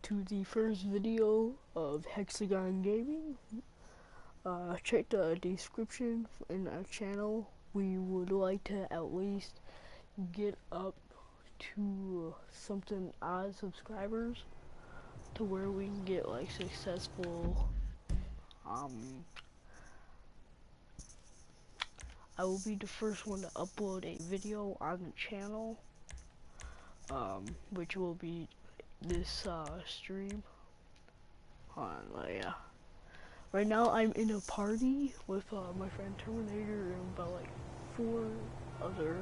to the first video of Hexagon Gaming. Check the description in our channel. We would like to at least get up to something odd subscribers to where we can get like successful. I will be the first one to upload a video on the channel, which will be this stream. Hold on, yeah. Right now I'm in a party with my friend Terminator and about like 4 other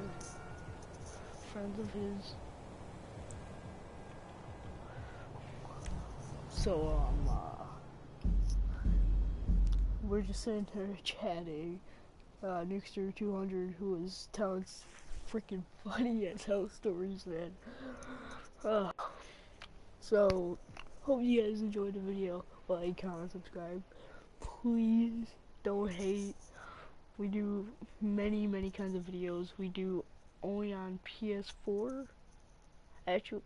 friends of his. So we're just sitting here chatting. Nixter 200, who is telling freaking funny as hell stories, man. So hope you guys enjoyed the video. Like, comment, subscribe. Please don't hate. We do many kinds of videos. We do only on PS4. Actually,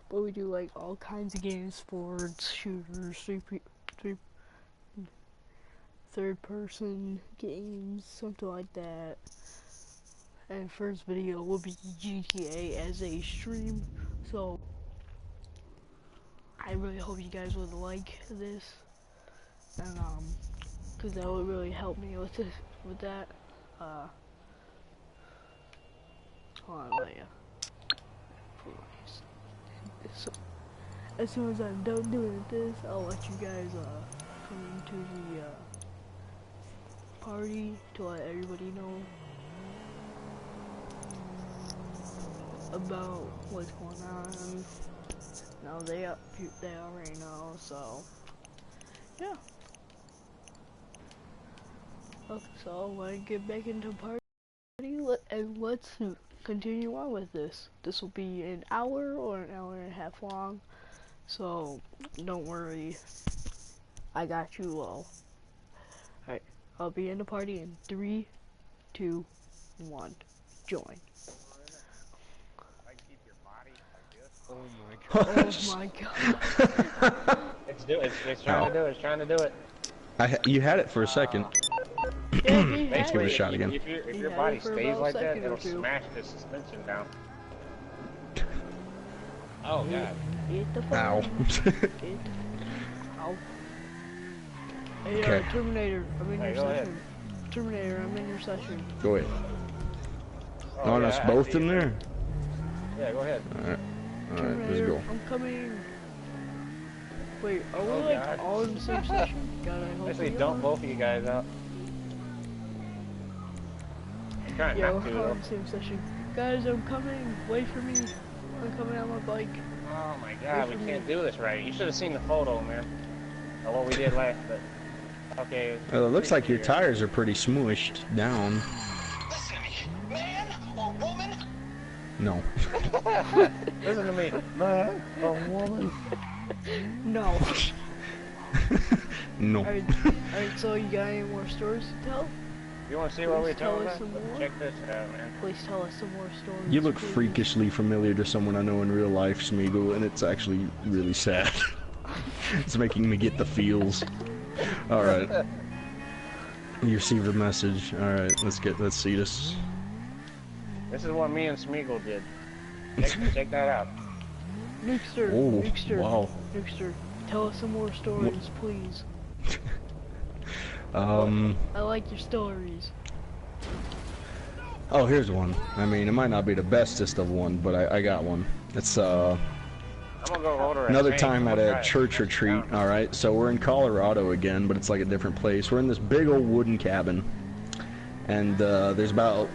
but we do like all kinds of games, sports, shooters, third-person games, something like that. And first video will be GTA as a stream. So I really hope you guys would like this, and cause that would really help me with that. Hold on, let you. So, as soon as I'm done doing this, I'll let you guys come into the party to let everybody know about what's going on. Now they already know, so yeah. Okay, so when I get back into party, and let's continue on with this. This will be an hour or an hour and a half long, so don't worry, I got you all. Alright, I'll be in the party in 3, 2, 1, join. Oh my god. Oh my god. It's trying to do it. You had it for a second. Yeah, Let's give it a shot again. If your body stays like that, it'll smash the suspension down. Oh god. Ow. Ow. Hey, Okay. Terminator, I'm in your Go ahead. session. Terminator, I'm in your session. Go ahead. Oh, On yeah, us I both see in it. there? Yeah, go ahead. Alright, let's Terminator, go. I'm coming. Wait, are we Oh, like God. all in the same session? God, I hope Actually, we dump are. both of you guys out. I'm trying Yeah, not to, we're all though. in the same session. Guys, I'm coming. Wait for me. I'm coming on my bike. Oh my god, we for can't me. do this right. You should have seen the photo, man. Of what we did last, but... Okay. Well, it looks like your tires are pretty smooshed down. Listen to me, man or woman. No. Listen to me. Man or woman. No. No. Alright, so you got any more stories to tell? You want to see what we're Please tell talking us about? some more. Check this out, man. Please tell us some more stories. You look please. freakishly familiar to someone I know in real life, Smeagol, and it's actually really sad. It's making me get the feels. Alright. You received a message. Alright, let's see this. This is what me and Smeagol did. Check that out. Nixter, Oh, Nixter, wow. Nixter, tell us some more stories, please. I like your stories. Oh, here's one. I mean, it might not be the bestest of one, but I got one. It's I'm gonna go order a another tank. time I'm at gonna a try it. church retreat. Yeah. Alright, so we're in Colorado again, but it's like a different place. We're in this big old wooden cabin, and there's about,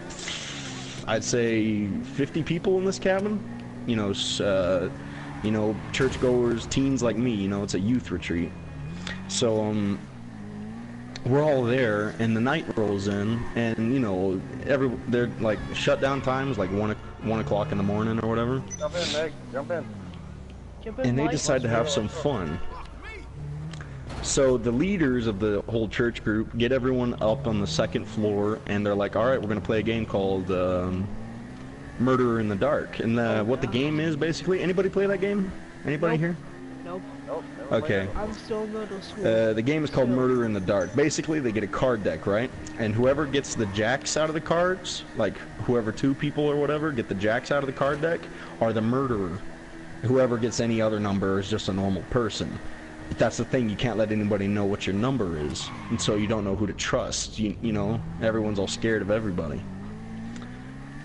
I'd say, 50 people in this cabin. You know, churchgoers, teens like me. You know, it's a youth retreat. So we're all there, and the night rolls in, and you know, they're like shutdown times, like 1 o'clock in the morning or whatever. Jump in, Meg. Jump in. And they decide to have some fun. So the leaders of the whole church group get everyone up on the second floor, and they're like, all right, we're going to play a game called Murder in the Dark. And what the game is, basically, anybody play that game? Anybody Nope. here? Nope. Nope. Never Okay. played I'm still in middle school. The game is called Still. Murder in the Dark. Basically, they get a card deck, right? And whoever gets the jacks out of the cards, like whoever 2 people or whatever get the jacks out of the card deck, are the murderer. Whoever gets any other number is just a normal person. But that's the thing, you can't let anybody know what your number is. And so you don't know who to trust. You know, everyone's all scared of everybody.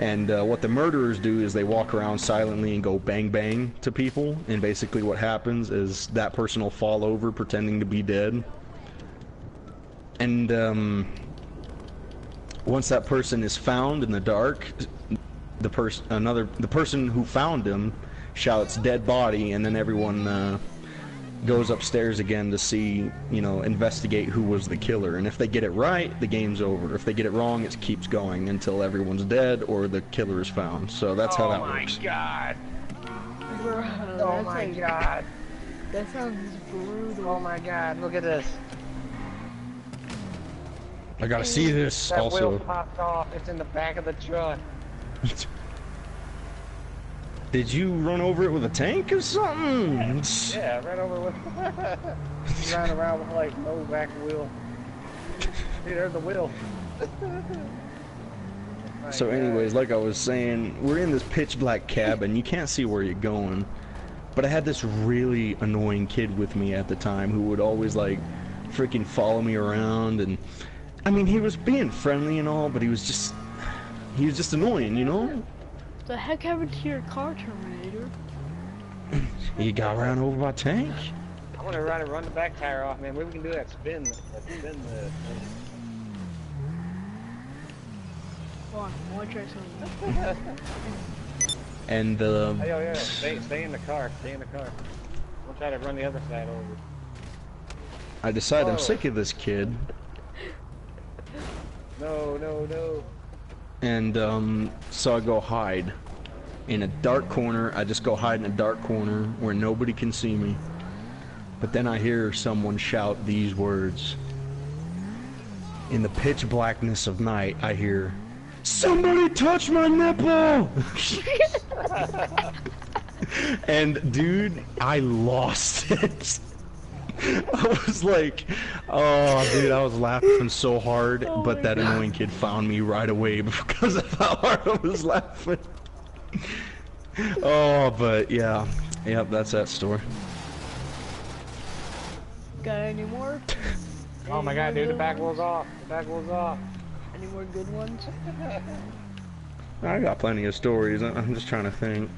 And what the murderers do is they walk around silently and go bang bang to people, and basically what happens is that person will fall over pretending to be dead. And once that person is found in the dark, the person who found him shouts dead body, and then everyone goes upstairs again to see, you know, investigate who was the killer. And if they get it right, the game's over. If they get it wrong, it keeps going until everyone's dead or the killer is found. So that's how that works. Oh my god. Bruh, Oh that's my like- god. That sounds brutal. Oh my god. Look at this. I gotta see this That also. wheel popped off. It's in the back of the truck. Did you run over it with a tank or something? Yeah, right over with. Riding around with like no back wheel. See, there's the wheel. So anyways, like I was saying, we're in this pitch black cabin. You can't see where you're going. But I had this really annoying kid with me at the time who would always like freaking follow me around, and I mean, he was being friendly and all, but he was just annoying, you know? The heck happened to your car, Terminator? He got ran over by a tank? I want to run the back tire off, man. Maybe we can do that spin the. Come on, I want to try something. And Hey, yo, yeah, stay in the car. Stay in the car. We'll try to run the other side over. I decided I'm Whoa. sick of this kid. No. And so I go hide in a dark corner. I just go hide in a dark corner where nobody can see me. But then I hear someone shout these words. In the pitch blackness of night, I hear, "Somebody touch my nipple!" And dude, I lost it. I was like, oh dude, I was laughing so hard, Oh but my that God. annoying kid found me right away because of how hard I was laughing. Oh, but yeah, yep, that's that story. Got any more? Oh my god, dude, the back wheel's off. The back wheel's off. Any more good ones? I got plenty of stories. I'm just trying to think.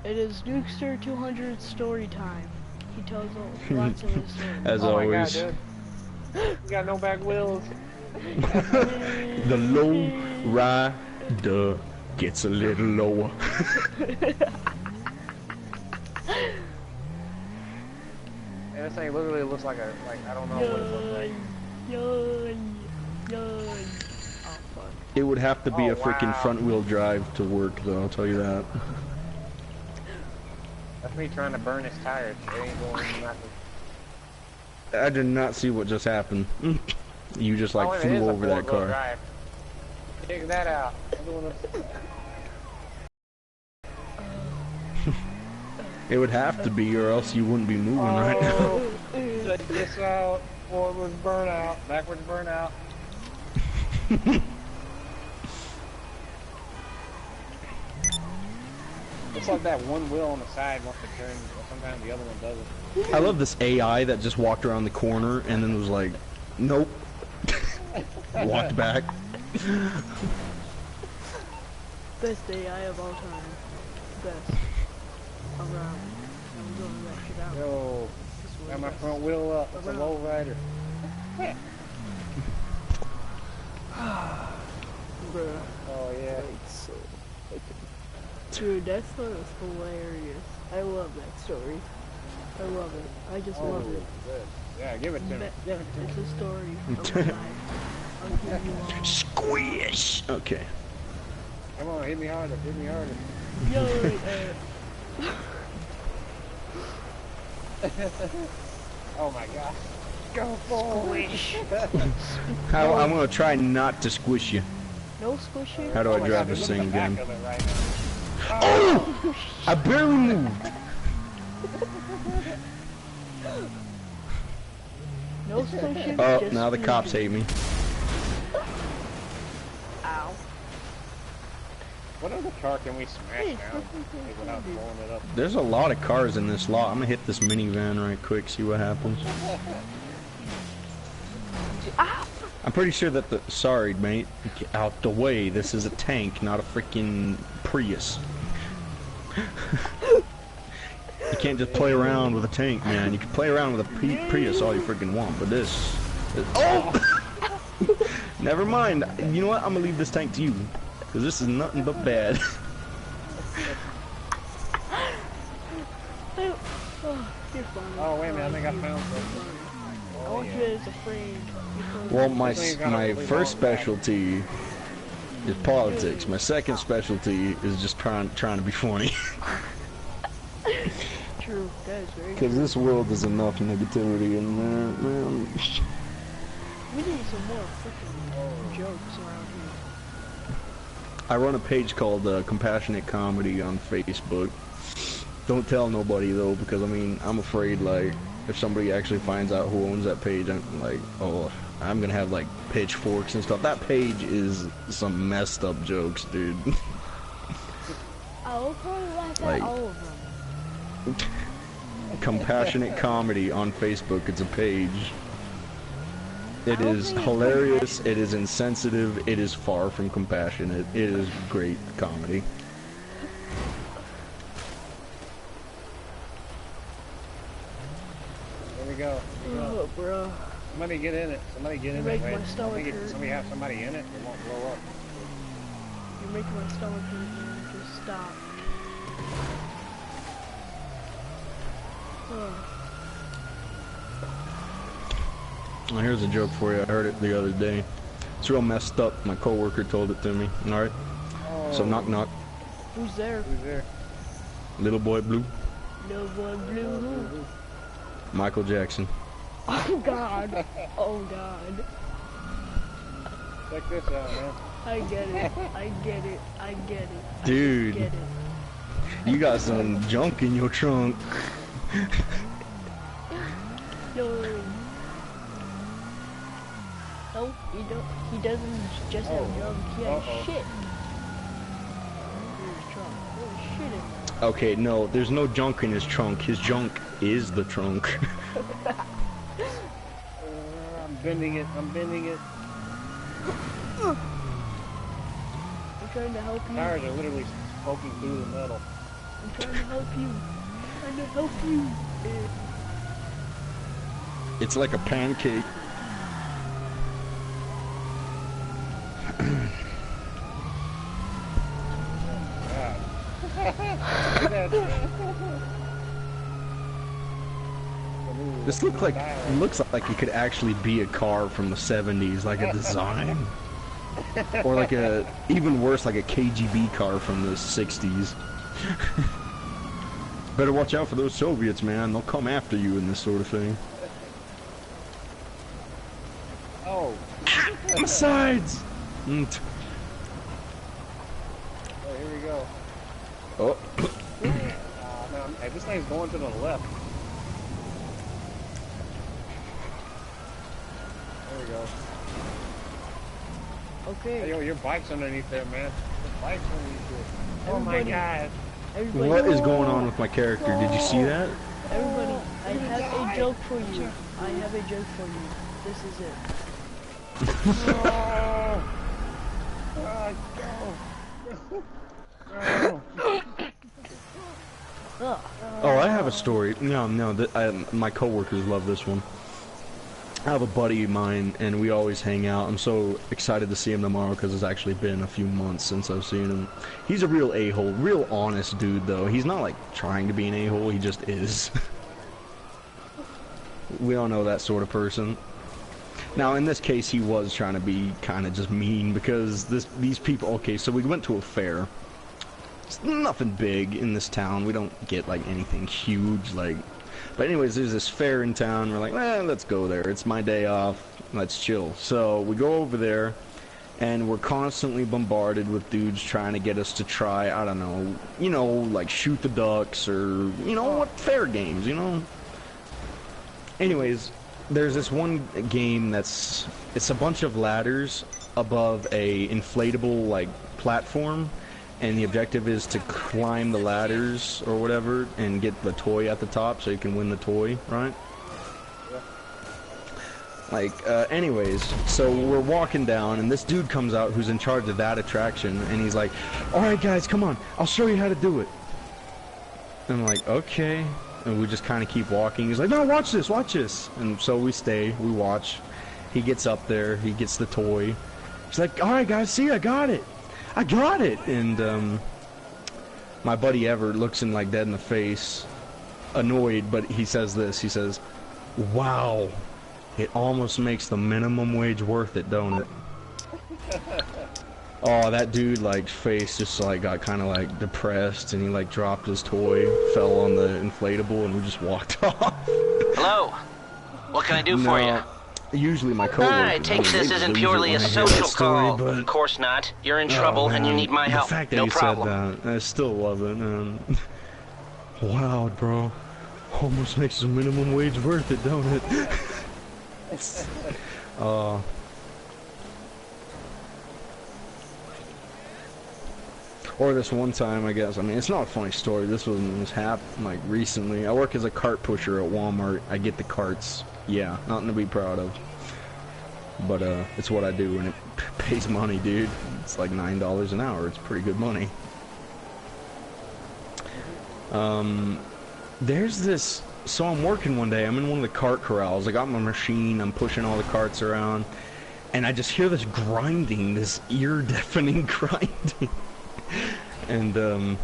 It is Nukester 200 story time. He tells lots of his stories. As Oh always, my god, dude. You got no back wheels. the low rider gets a little lower. And this thing literally looks like I don't know what it looks like. Yay. Oh fuck. It would have to be Oh, a freaking wow. front wheel drive to work, though. I'll tell you that. That's me trying to burn his tires. It ain't going nothing. I did not see what just happened. You just like Oh, it flew is a over that four-wheel car. drive. Take that out. I'm doing this. It would have to be, or else you wouldn't be moving right now. Oh, check this out. Forwards burnout. Backwards burnout. Looks like that one wheel on the side wants to turn, but sometimes the other one doesn't. I love this AI that just walked around the corner and then was like, nope. Walked back. Best AI of all time. Best. Around. I'm going that shit out. Yo, This was got my best. front wheel up. It's a low rider. Bruh. Oh yeah. Dude, that story was hilarious. I love that story. I love it. I just love it. Good. Yeah, give it to me. Give it to me. It's a story of my life. I'll give you all. Squish! Okay. Come on, hit me harder. Hit me harder. Yo, Oh my gosh. Go forward. I'm gonna try not to squish you. no squishing. How do I Oh my drive God, this look at thing the back again? of it right now. Oh! I barely moved. No station. Oh, just now the cops hate me. Ow. What other car can we smash down without blowing it up? There's a lot of cars in this lot. I'm gonna hit this minivan right quick, see what happens. I'm pretty sure that the... Sorry, mate. Get out the way. This is a tank, not a freaking Prius. You can't just play around with a tank, man. You can play around with a Prius all you freaking want, but this... Oh! Never mind. You know what? I'm gonna leave this tank to you. Because this is nothing but bad. Oh, wait a minute. I think I found something. I want you as a friend. Well, my first specialty is politics. My second specialty is just trying to be funny. True, that is very true. Because this world is enough negativity in there, man. We need some more freaking jokes around here. I run a page called Compassionate Comedy on Facebook. Don't tell nobody though, because I mean, I'm afraid like if somebody actually finds out who owns that page, I'm like, oh, I'm gonna have like pitchforks and stuff. That page is some messed up jokes, dude. I will probably laugh Like- at all of them. Compassionate Comedy on Facebook. It's a page. It is hilarious. It is insensitive. It is far from compassionate. It is great comedy. There we go. Oh, bro. Somebody get in it. Somebody get in Make it. my Wait. stomach hurt. Somebody have somebody in it. It won't blow up. You're making my stomach hurt, man. Just stop. Oh. Well, here's a joke for you. I heard it the other day. It's real messed up. My coworker told it to me. All right. Oh. So knock knock. Who's there? Who's there? Little boy blue. No one blue. Michael Jackson. Oh God. Oh God. Check this out, man. I get it. I get it. I get it. I Dude. get it. You got some junk in your trunk. No. No, he don't. He doesn't just have junk. He has shit. Here's trunk. There's shit in there. Okay, no, there's no junk in his trunk. His junk is the trunk. I'm bending it. I'm bending it. I'm trying to help you. Tires are literally poking through the metal. I'm trying to help you. I'm trying to help you. It's like a pancake. This looks like it could actually be a car from the 70s, like a design. Or like a, even worse, like a KGB car from the 60s. Better watch out for those Soviets, man. They'll come after you in this sort of thing. Oh. My sides! Oh, here we go. Oh. No, hey, this thing's going to the left. There we go. Okay. Hey, yo, your bike's underneath there, man. Your bike's underneath there. Oh my Everybody- God. Everybody, What is going on with my character? Did you see that? Everybody, I have a joke for you. I have a joke for you. This is it. Ugh. Oh, I have a story. No, my coworkers love this one. I have a buddy of mine, and we always hang out. I'm so excited to see him tomorrow because it's actually been a few months since I've seen him. He's a real a-hole, real honest dude, though. He's not, like, trying to be an a-hole. He just is. We all know that sort of person. Now, in this case, he was trying to be kind of just mean because these people... Okay, so we went to a fair. It's nothing big in this town. We don't get, like, anything huge, like... But anyways, there's this fair in town. We're like, let's go there. It's my day off. Let's chill. So we go over there, and we're constantly bombarded with dudes trying to get us to try, I don't know, you know, like shoot the ducks or, you know, what, fair games, you know? Anyways, there's this one game it's a bunch of ladders above a inflatable, like, platform, and the objective is to climb the ladders or whatever and get the toy at the top so you can win the toy, right? Like, anyways, so we're walking down, and this dude comes out who's in charge of that attraction, and he's like, alright guys, come on, I'll show you how to do it. And I'm like, okay. And we just kind of keep walking. He's like, no, watch this, watch this. And so we stay, we watch. He gets up there, he gets the toy. He's like, alright guys, see, I got it. I got it! And, my buddy Everett looks him like dead in the face, annoyed, but he says this, he says, wow. It almost makes the minimum wage worth it, don't it? Oh, that dude, like, face just, like, got kind of, like, depressed, and he, like, dropped his toy, fell on the inflatable, and we just walked off. Hello. What can I do for you? Usually my coworkers... I take this isn't purely a social call. But... Of course not. You're in trouble, and you need my help. The fact that no you problem. said that, I still love it. Wow, bro. Almost makes the minimum wage worth it, don't it? Or this one time, I guess. I mean, it's not a funny story. This happened like recently. I work as a cart pusher at Walmart. I get the carts. Yeah, nothing to be proud of. But it's what I do, and it pays money, dude. It's like $9 an hour. It's pretty good money. There's this. So I'm working one day, I'm in one of the cart corrals, I got my machine, I'm pushing all the carts around, and I just hear this grinding, this ear-deafening grinding. And,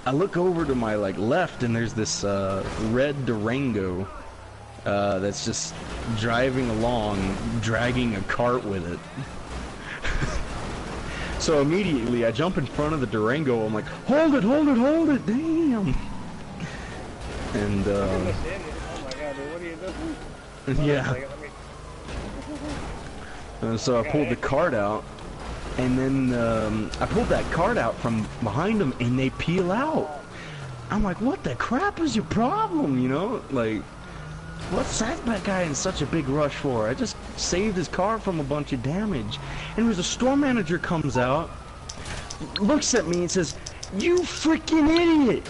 I look over to my, like, left, and there's this, red Durango, that's just driving along, dragging a cart with it. So immediately, I jump in front of the Durango, I'm like, hold it, hold it, hold it, damn! And, oh my god, dude, what are you doing? yeah. So I pulled the cart out, and then I pulled that cart out from behind them, and they peel out. I'm like, what the crap is your problem, you know? Like, what's that guy in such a big rush for? I just saved his car from a bunch of damage. And there's a store manager comes out, looks at me and says, you freaking idiot!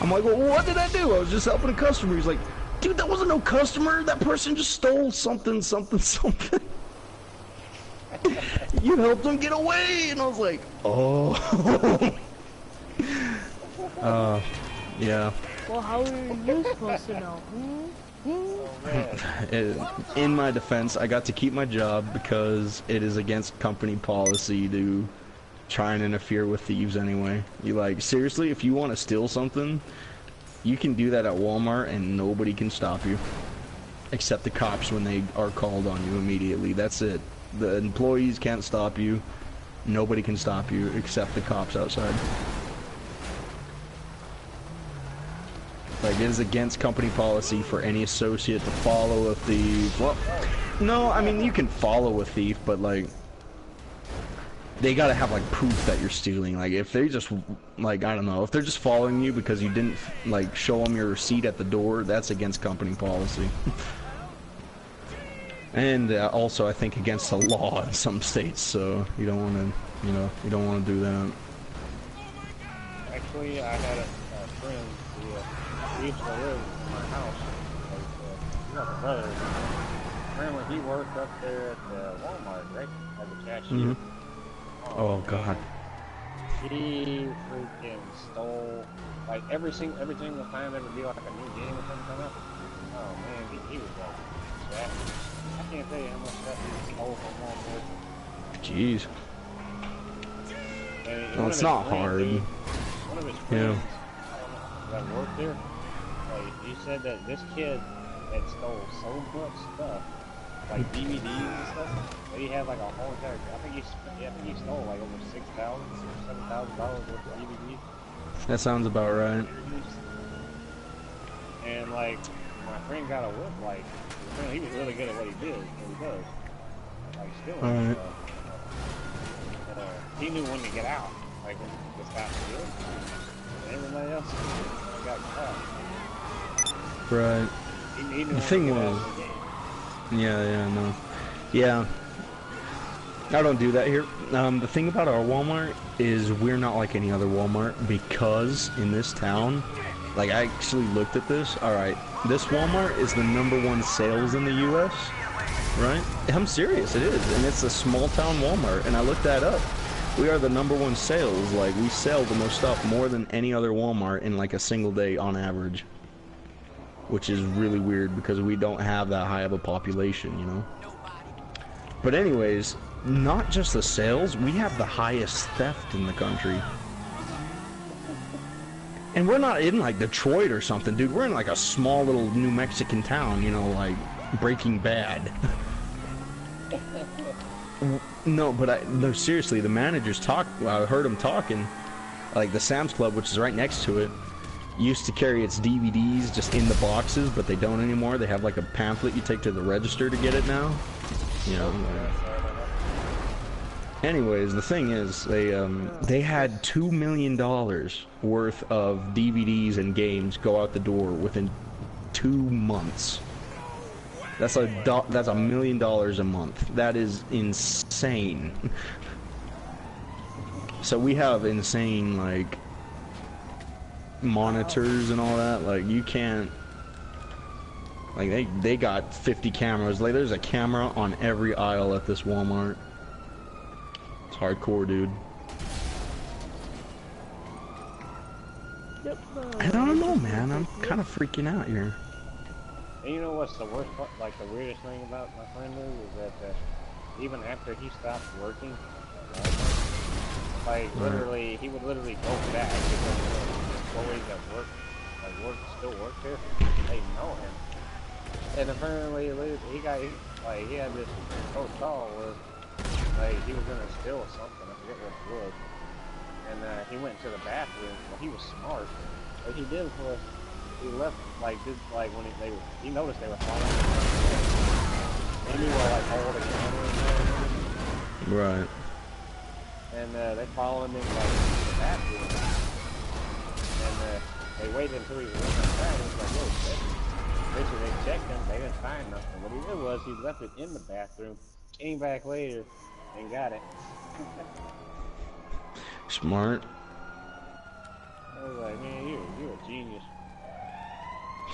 I'm like, well, what did I do? I was just helping a customer. He's like, dude, that wasn't no customer. That person just stole something, something, something. You helped them get away. And I was like, oh. Yeah. Well, how are you supposed to know? In my defense, I got to keep my job because it is against company policy to try and interfere with thieves anyway. You like, seriously, if you want to steal something, you can do that at Walmart and nobody can stop you. Except the cops when they are called on you immediately. That's it. The employees can't stop you. Nobody can stop you except the cops outside. Like, it is against company policy for any associate to follow a thief. Well, no, I mean, you can follow a thief, but like, they gotta have like proof that you're stealing. Like, if they just, like, I don't know, if they're just following you because you didn't like show them your receipt at the door, that's against company policy. And also, I think against the law in some states. So you don't want to, you know, you don't want to do that. Actually, I had a friend who used to live in my house. He's like a brother. Remember when he worked up there at Walmart, right? As a cashier. Oh God. He freaking stole, like, every single time there would be like a new game or something come up. Oh man, he was like that. I can't tell you how much stuff he stole from Walmart. Jeez. Well, it's not hard. One of his friends that worked there, like, he said that this kid had stole so much stuff, like DVDs and stuff, that he had like a whole entire, I think he stole like over $6,000 or $7,000 worth of DVDs. That sounds about right. And like, my friend got a whip, like, he was really good at what he did, what he does. like stealing Alright. stuff. He knew when to get out, like when to stop stealing. And everybody else got caught. Right. He knew The thing when to get was, out of the game. yeah, no. Yeah. I don't do that here. The thing about our Walmart is we're not like any other Walmart because in this town, like I actually looked at this. Alright, this Walmart is the #1 sales in the US, right? I'm serious, it is. And it's a small town Walmart, and I looked that up. We are the #1 sales. Like, we sell the most stuff more than any other Walmart in like a single day on average. Which is really weird because we don't have that high of a population, you know? But anyways, not just the sales, we have the highest theft in the country. And we're not in like Detroit or something, dude. We're in like a small little New Mexican town, you know, like Breaking Bad. No, but no, seriously, the managers talk. I heard them talking. Like the Sam's Club, which is right next to it, used to carry its DVDs just in the boxes, but they don't anymore. They have like a pamphlet you take to the register to get it now. You know. Anyways, the thing is, they had $2 million worth of DVDs and games go out the door within 2 months. That's $1 million a month. That is insane. So we have insane like monitors and all that. Like you can't. Like they got 50 cameras. Like there's a camera on every aisle at this Walmart. It's hardcore, dude. Yep. I don't know, man. I'm kind of freaking out here. And you know what's the worst part, like the weirdest thing about my friend is that even after he stopped working, like literally, he would literally go back because the employees that still work there, they know him. And apparently, he had this close call where like he was gonna steal something. I forget what it was. And he went to the bathroom. Well, he was smart. What he did was he left when he noticed they were following him. He knew like all the camera in there. Right. And they followed him like to the bathroom. And they waited until he was inside. He was like, "Yo, check." Basically, they checked him. They didn't find nothing. What he did was he left it in the bathroom. Came back later and got it. Smart. I was like, man, you're a genius.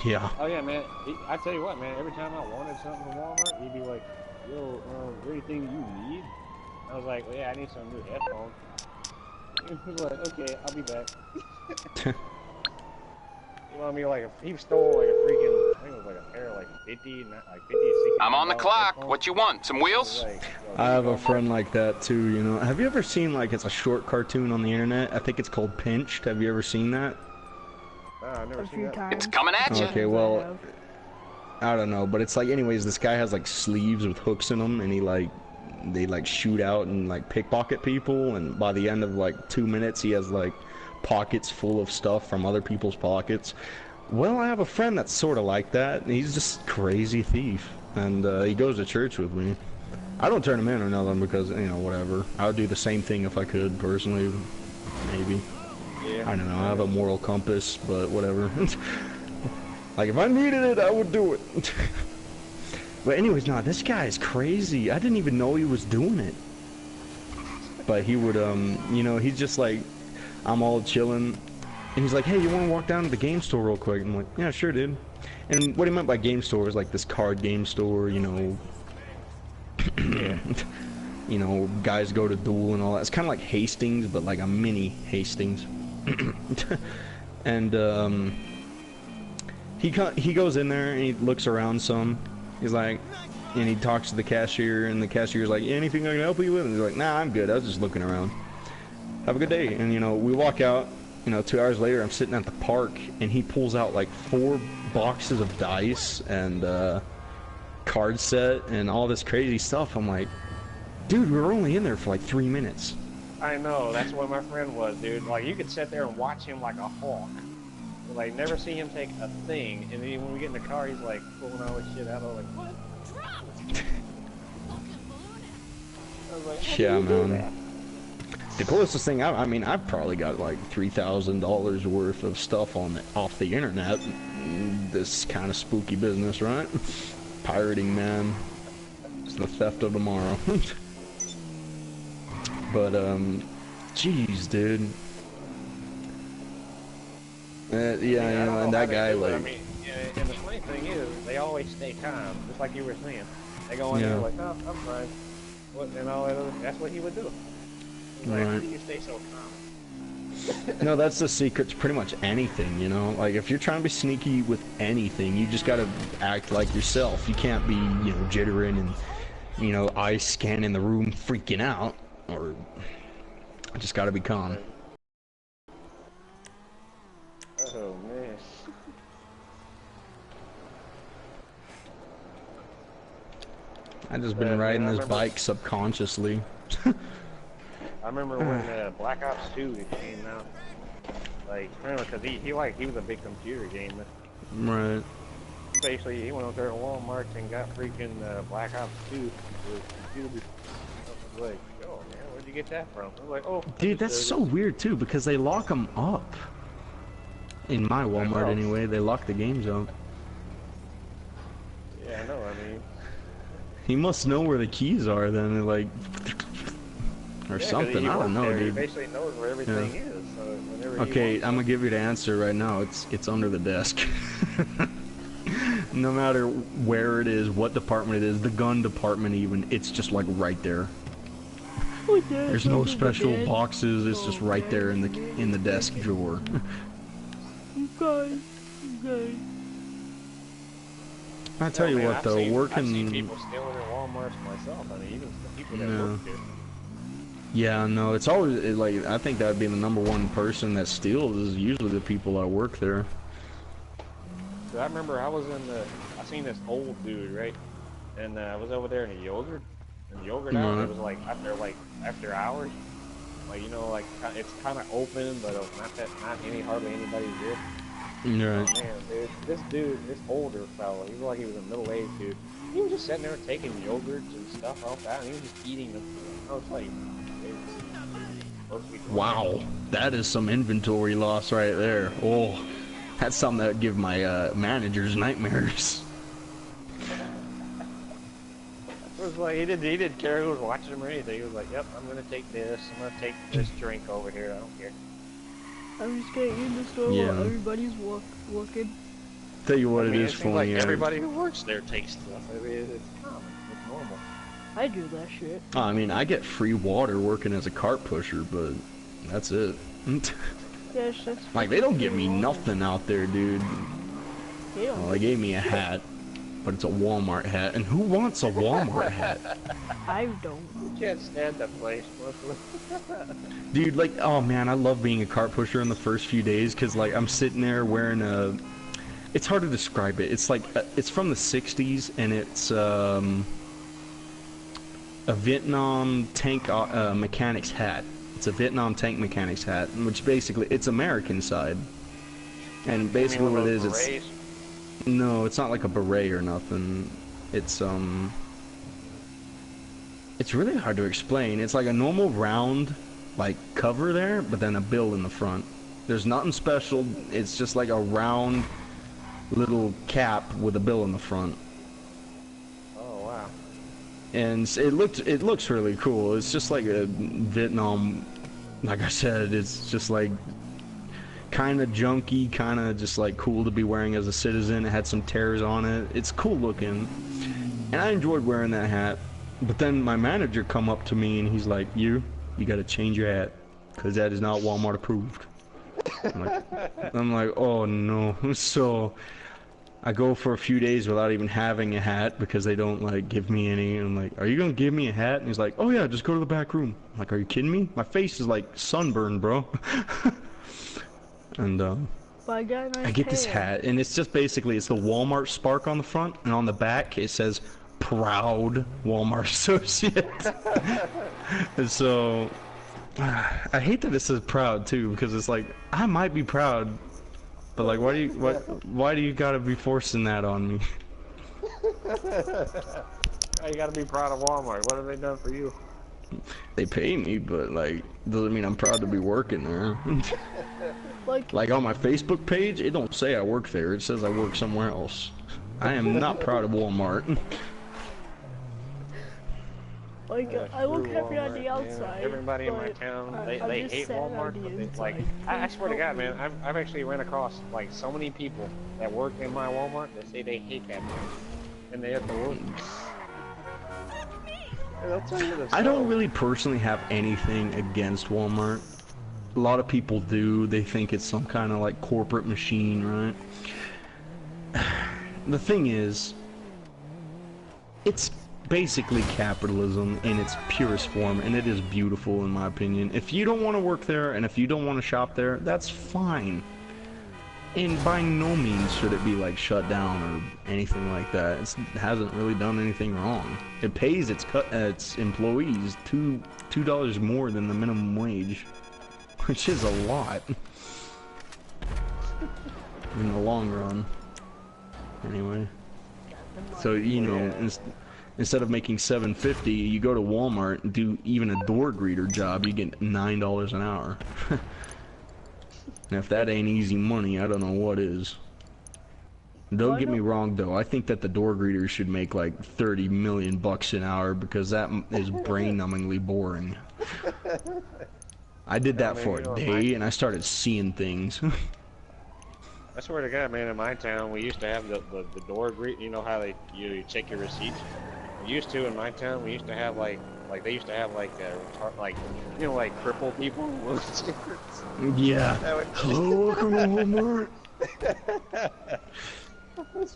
Yeah. Oh yeah, man. I tell you what, man. Every time I wanted something from Walmart, he'd be like, "Yo, is there anything you need?" I was like, "Well, yeah, I need some new headphones." He was like, "Okay, I'll be back." You know what I mean? Like, he stole like a freaking, I think it was like a pair of like 50, 60. I'm on the clock. Headphones. What you want? Some wheels? Like, I have a friend like that too, you know. Have you ever seen like it's a short cartoon on the internet? I think it's called Pinched. Have you ever seen that? I've never A seen few that. times. It's coming at you. Okay, well, I don't know, but it's like, anyways, this guy has like sleeves with hooks in them, and they like shoot out and like pickpocket people, and by the end of like 2 minutes, he has like pockets full of stuff from other people's pockets. Well, I have a friend that's sort of like that. He's just crazy thief, and he goes to church with me. I don't turn him in or nothing because, you know, whatever. I would do the same thing if I could, personally, maybe. Yeah. I don't know, I have a moral compass, but whatever. Like, if I needed it, I would do it. But anyways, nah, this guy is crazy. I didn't even know he was doing it. But he would, you know, he's just like, I'm all chilling, and he's like, hey, you want to walk down to the game store real quick? I'm like, yeah, sure, dude. And what he meant by game store is like this card game store, you know. You know, guys go to duel and all that. It's kind of like Hastings, but like a mini Hastings. And he goes in there and he looks around some. He's like, and he talks to the cashier, and the cashier's like, anything I can help you with? And he's like, nah, I'm good. I was just looking around. Have a good day. And you know, we walk out. You know, 2 hours later, I'm sitting at the park, and he pulls out like 4 boxes of dice and card set and all this crazy stuff. I'm like, dude, we were only in there for like 3 minutes. I know, that's what my friend was, dude. Like, you could sit there and watch him like a hawk. Like, never see him take a thing. And then when we get in the car, he's like pulling all this shit out. I'm like, what? I was like, how do Yeah, you do man. that? The closest thing, I mean, I've probably got like $3,000 worth of stuff off the internet. This kind of spooky business, right? Pirating, man. It's the theft of tomorrow. But, jeez, dude. Yeah, you know, and that guy, like... I mean, and the funny thing is, they always stay calm, just like you were saying. They go in there like, oh, I'm fine. What, and all that other, that's what he would do. Like, how do you stay so calm? No, that's the secret to pretty much anything, you know? Like, if you're trying to be sneaky with anything, you just gotta act like yourself. You can't be, you know, jittering and, you know, eyes scanning the room freaking out. Or, just gotta be calm. Oh, man. I've just been riding this bike subconsciously. I remember when Black Ops 2 came out. Like, remember, because he was a big computer gamer. Right. Basically, he went out there at Walmart and got freaking Black Ops 2 for his computer. I was like, oh man, where'd you get that from? I was like, oh. Dude, that's so weird too, because they lock them up. In my Walmart anyway, they lock the games up. Yeah, I know, I mean. He must know where the keys are then, like, or something. I don't know, dude. He basically knows where everything is. So whenever okay, I'm gonna give you the answer right now. It's under the desk. No matter where it is, what department it is, the gun department even, it's just like right there. There's no special boxes. It's just right there in the desk drawer. Okay. I tell you what, though, working. I've seen people stealing at Walmarts myself. I mean, even the people that work there. Yeah, no, it's always like I think that'd be the #1 person that steals is usually the people that work there. So I remember I seen this old dude, right? And I was over there in the yogurt. And the yogurt hour, it was like after hours. Like, you know, like it's kind of open, but hardly anybody's there. Right. Oh, man, dude, this older fella, he looked like he was a middle-aged dude. He was just sitting there taking yogurts and stuff off that, and he was just eating them. I was like, wow, that is some inventory loss right there. Oh, that's something that would give my managers nightmares. It was like he didn't care who was watching him or anything. He was like, "Yep, I'm gonna take this. I'm gonna take this drink over here. I don't care." I'm just getting in the store while everybody's walking. Tell you what, it is funny. Like everybody who works there takes stuff. I mean, it's common. It's normal. I do that shit. I mean, I get free water working as a cart pusher, but that's it. Yes, that's like, they don't give me nothing out there, dude. Well, they gave me a hat, but it's a Walmart hat. And who wants a Walmart hat? I don't. You can't stand that place. Dude, like, oh man, I love being a cart pusher in the first few days, because, like, I'm sitting there wearing a... It's hard to describe it. It's like, it's from the 60s, and it's, a Vietnam tank mechanic's hat. It's a Vietnam tank mechanic's hat, which basically, it's American side. And basically what it is, it's... No, it's not like a beret or nothing. It's really hard to explain. It's like a normal round, like, cover there, but then a bill in the front. There's nothing special. It's just like a round little cap with a bill in the front. Oh, wow. And it looks really cool. It's just like a Vietnam, like I said, it's just like kind of junky, kind of just like cool to be wearing as a citizen. It had some tears on it. It's cool looking, and I enjoyed wearing that hat. But then my manager come up to me and he's like, you gotta change your hat, because that is not Walmart approved. I'm like, oh no. So I go for a few days without even having a hat, because they don't, like, give me any. And I'm like, are you gonna give me a hat? And he's like, oh yeah, just go to the back room. I'm like, are you kidding me? My face is like sunburned, bro. And I get this hat, and it's just basically, it's the Walmart spark on the front, and on the back it says proud Walmart associate. And so I hate that it says proud too, because it's like, I might be proud, but like, why do you gotta be forcing that on me? You gotta be proud of Walmart. What have they done for you? They pay me, but like doesn't mean I'm proud to be working there. Like on my Facebook page, it don't say I work there. It says I work somewhere else. I am not proud of Walmart. Like, I look happy on the outside. Everybody in my but town, I'm they just hate sad on Walmart. the But they, inside. like, I swear to God, man, I've actually ran across like so many people that work in my Walmart that say they hate that place, and they have to work. They'll tell you I don't really personally have anything against Walmart. A lot of people do. They think it's some kind of like corporate machine, right? The thing is, it's basically capitalism in its purest form, and it is beautiful in my opinion. If you don't want to work there and if you don't want to shop there, that's fine. And by no means should it be like shut down or anything like that. It hasn't really done anything wrong. It pays its employees $2 more than the minimum wage, which is a lot in the long run. Anyway, so you know, instead of making $7.50, you go to Walmart and do even a door greeter job, you get $9 an hour. And if that ain't easy money, I don't know what is. Don't get me wrong though, I think that the door greeters should make like 30 million bucks an hour, because that is brain-numbingly boring. I did that for a day and I started seeing things. I swear to God, man, in my town, we used to have the door greet. You know how you check your receipts. We used to in my town. We used to have like they used to have like you know, like crippled people. Yeah. Hello, welcome to Walmart.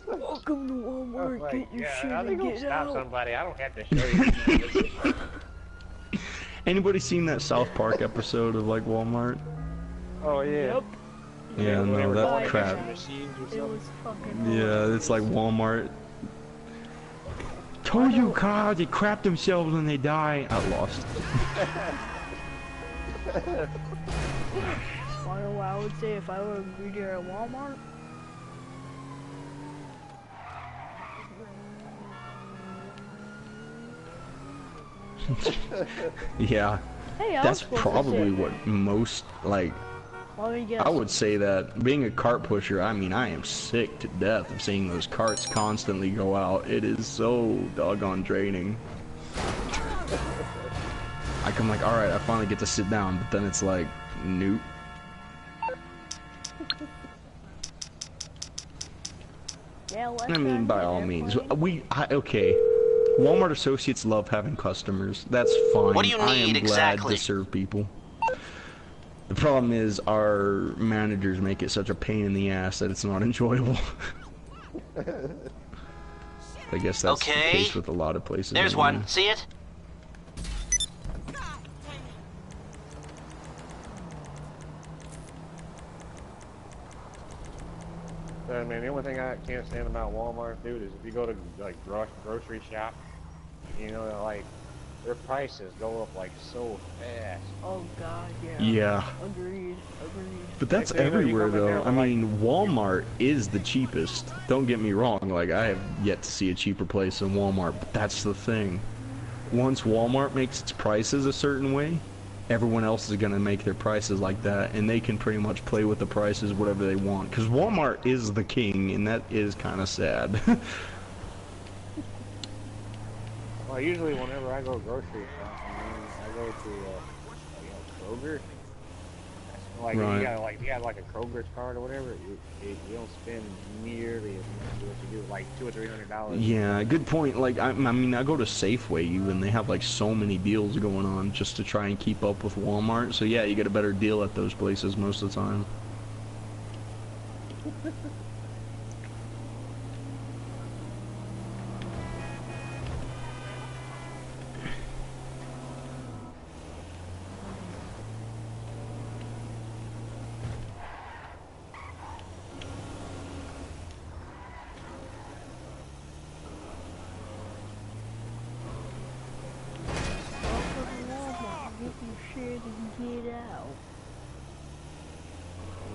Welcome to Walmart. Like, Get your yeah, shit I and think I'll get stop out. somebody. I don't have to show you. Anybody seen that South Park episode of like Walmart? Oh yeah. Yep. Yeah, no, that's crap. It was fucking Yeah, it's like Walmart. Told you cows, they crap themselves when they die. I lost. Wanna know what I would say if I were a greeter at Walmart? Yeah, Hey, that's probably what most, like, Let me guess. I would say that being a cart pusher, I mean, I am sick to death of seeing those carts constantly go out. It is so doggone draining. Like, I'm like, alright, I finally get to sit down, but then it's like, nope. Yeah, I mean, by all means, okay. Walmart associates love having customers. That's fine. What do you I am need glad exactly? to serve people. The problem is our managers make it such a pain in the ass that it's not enjoyable. I guess that's the case with a lot of places. There's anyway. one. See it? Man, the only thing I can't stand about Walmart, dude, is if you go to like grocery shop, you know, like their prices go up like so fast. Oh god, yeah. Yeah. Agreed. But that's Like, you know, you everywhere come in there though. I with, like- mean, Walmart is the cheapest. Don't get me wrong, like I have yet to see a cheaper place than Walmart, but that's the thing. Once Walmart makes its prices a certain way, everyone else is going to make their prices like that, and they can pretty much play with the prices whatever they want, because Walmart is the king, and that is kind of sad. Well, usually whenever I go grocery shopping, I go to Kroger. Like Right. you got like a Kroger's card or whatever. You don't spend nearly as much as what you do, like $200 or $300. Yeah, good point. Like, I mean, I go to Safeway even. They have like so many deals going on just to try and keep up with Walmart. So yeah, you get a better deal at those places most of the time.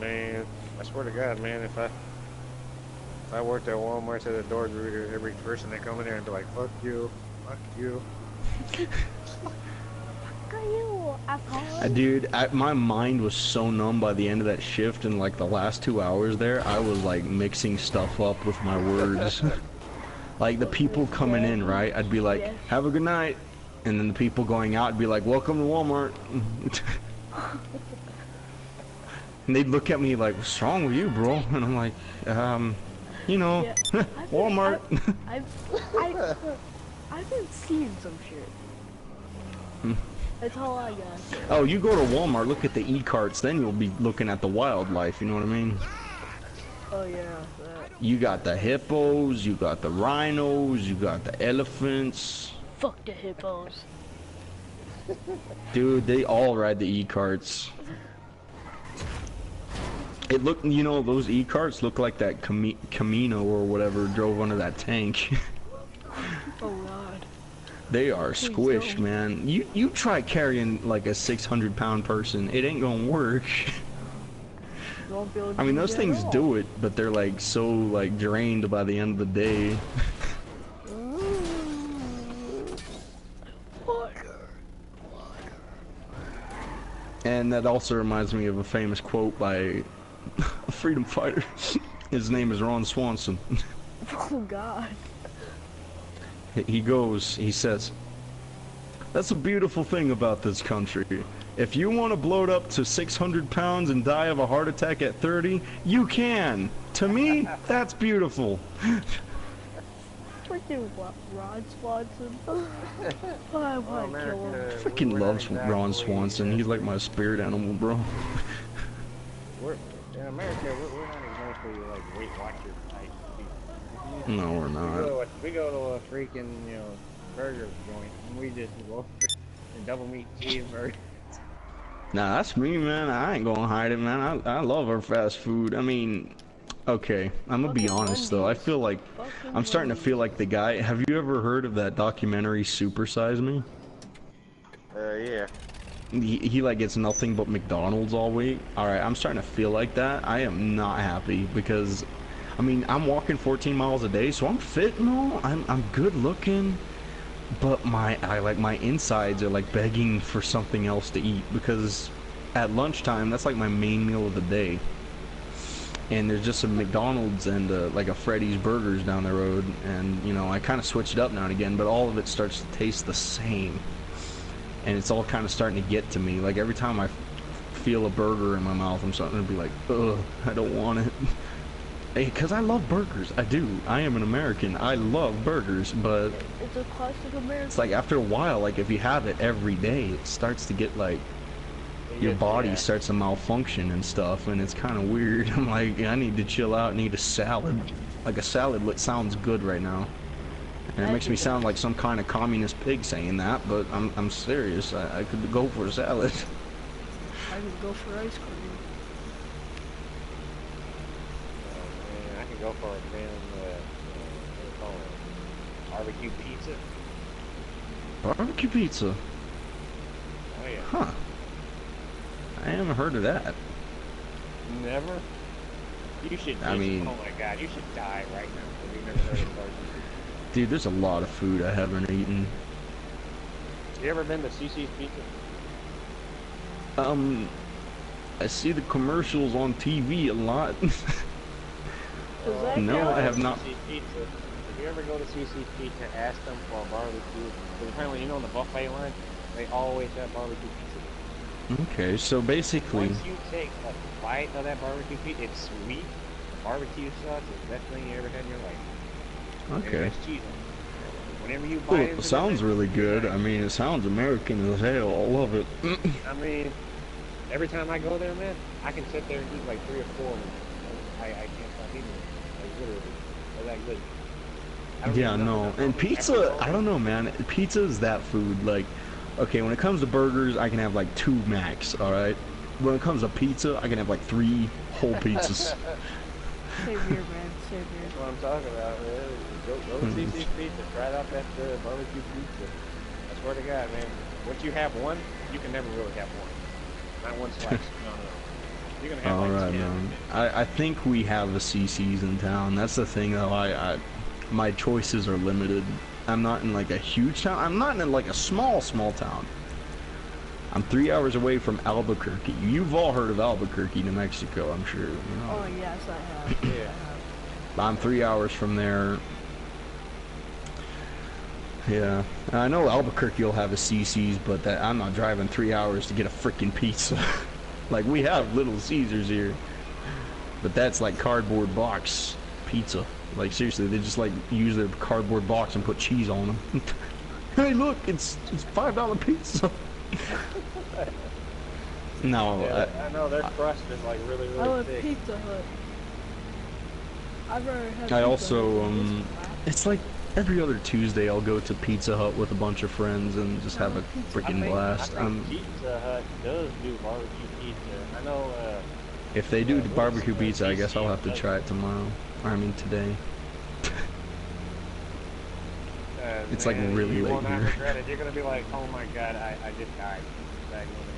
Man, I swear to God, man, if I worked at Walmart as a door greeter, every person that come in there and be like, fuck you, fuck you. are you? Dude, my mind was so numb by the end of that shift, and like the last 2 hours there, I was like mixing stuff up with my words. Like the people coming in, right? I'd be like, have a good night. And then the people going out would be like, welcome to Walmart. And they'd look at me like, what's wrong with you, bro? And I'm like, you know, Walmart. I've been seeing some shit. That's all I got. Oh, you go to Walmart, look at the e-carts, then you'll be looking at the wildlife, you know what I mean? Oh yeah, that. You got the hippos, you got the rhinos, you got the elephants. Fuck the hippos. Dude, they all ride the e-carts. It looked, you know, those e-carts look like that Camino or whatever drove under that tank. Oh god. They are squished, man. You try carrying like a 600-pound person, it ain't gonna work. I mean, those things do it, but they're like so like drained by the end of the day. And that also reminds me of a famous quote by a freedom fighter. His name is Ron Swanson. Oh god. He says, that's a beautiful thing about this country. If you want to bloat up to 600 pounds and die of a heart attack at 30, you can. To me, that's beautiful. Freaking Ron Swanson. Oh, I want to kill him. Freaking loves Ron Swanson. He's like my spirit animal, bro. In America, we're not exactly like Weight Watchers type people. No, we're not. We go to a freaking, you know, burger joint, and we just go for a double meat cheeseburger. Nah, that's me, man. I ain't gonna hide it, man. I love our fast food. I mean, okay, I'm gonna be honest though. I feel like I'm starting to feel like the guy. Have you ever heard of that documentary Super Size Me? Yeah. He like gets nothing but McDonald's all week. All right, I'm starting to feel like that. I am not happy because, I mean, I'm walking 14 miles a day, so I'm fit and all. I'm good looking, but my insides are like begging for something else to eat because at lunchtime that's like my main meal of the day. And there's just some McDonald's and like a Freddy's Burgers down the road, and you know I kind of switch it up now and again, but all of it starts to taste the same. And it's all kind of starting to get to me. Like every time I feel a burger in my mouth, I'm starting to be like, ugh, I don't want it. Hey, cause I love burgers. I do. I am an American. I love burgers, but it's a classic American. It's like after a while, like if you have it every day, it starts to get like your body starts to malfunction and stuff, and it's kind of weird. I'm like, I need to chill out and eat a salad. Like a salad sounds good right now. And it makes me sound like some kind of communist pig saying that, but I'm serious. I could go for a salad. I could go for ice cream. Man, I could go for a barbecue pizza. Barbecue pizza? Oh yeah. Huh. I haven't heard of that. Never? You should I mean, oh my god, you should die right now if you've never heard of barbecue pizza. Dude, there's a lot of food I haven't eaten. You ever been to CC's Pizza? I see the commercials on TV a lot. No, I have not. CC's Pizza. If you ever go to CC's Pizza, ask them for a barbecue. Because apparently, you know, on the buffet line, they always have barbecue pizza. Okay, so basically, once you take a bite of that barbecue pizza, it's sweet. The barbecue sauce is the best thing you ever had in your life. okay. Whenever you Well, bite it sounds really good. I mean, it sounds American as hell. I love it. I mean, every time I go there, man, I can sit there and eat like 3 or 4 of them. I can't stop eating them. Like, literally. They're that good. Yeah, no. And pizza, I don't know, man. Pizza is that food. Like, okay, when it comes to burgers, I can have like 2 max, alright? When it comes to pizza, I can have like 3 whole pizzas. Same here, man. Same here. That's what I'm talking about, man. Go to CC's Pizza. Try out that barbecue pizza. I swear to God, man. Once you have one, you can never really have one. Not one slice. No. You're gonna have like 10. Man. I think we have a CC's in town. That's the thing, though. My choices are limited. I'm not in like a huge town. I'm not in like a small town. I'm 3 hours away from Albuquerque. You've all heard of Albuquerque, New Mexico, I'm sure. You know. Oh yes, I have. Yeah. I'm 3 hours from there. Yeah, I know Albuquerque will have a CC's, but that I'm not driving 3 hours to get a freaking pizza. Like, we have Little Caesars here, but that's like cardboard box pizza. Like, seriously, they just like use their cardboard box and put cheese on them. Hey, look, it's $5 pizza. No, Yeah, I know their crust is like really, I really love thick. Pizza Hut. I've never had I Pizza also Hut. It's crap. it's like every other Tuesday I'll go to Pizza Hut with a bunch of friends and just have a I freaking think, blast. I think Pizza Hut does do barbecue pizza. I know. If they do Yeah, barbecue Louis, pizza, I guess I'll have to DC, try it tomorrow. Or I mean today. It's like man, really you late will not here. regret it. You're gonna be like, oh my god, I just died. Back over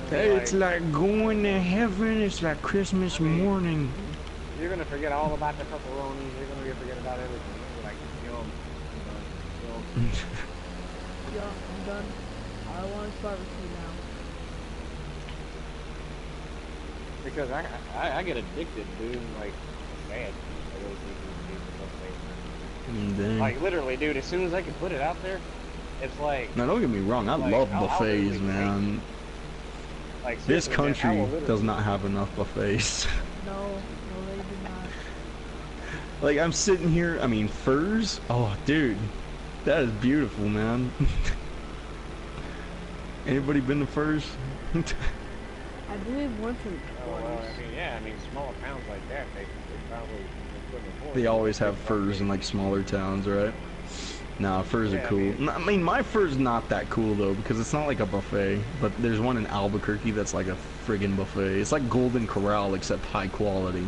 Hey, it's like going to heaven. It's like Christmas morning. You're gonna forget all about the pepperonis. You're gonna forget about everything. You're like, yum. Yeah, I'm done. All I want is barbecue now. Because I get addicted, dude. Like, bad. I really think Dang. like, literally, dude, as soon as I can put it out there, it's like, Now, don't get me wrong. I like, love I'll buffets, literally man. like This seriously, man, I country will literally- does not have enough buffets. No, they do not. Like, I'm sitting here, I mean, furs? Oh, dude. That is beautiful, man. Anybody been to furs? I believe once or Oh, well, twice. I mean, yeah, I mean, smaller towns like that, they probably couldn't afford They it. always have furs in, like, smaller towns, right? Nah, furs are Yeah, I cool. mean- I mean, my fur's not that cool, though, because it's not like a buffet. But there's one in Albuquerque that's like a friggin' buffet. It's like Golden Corral, except high quality.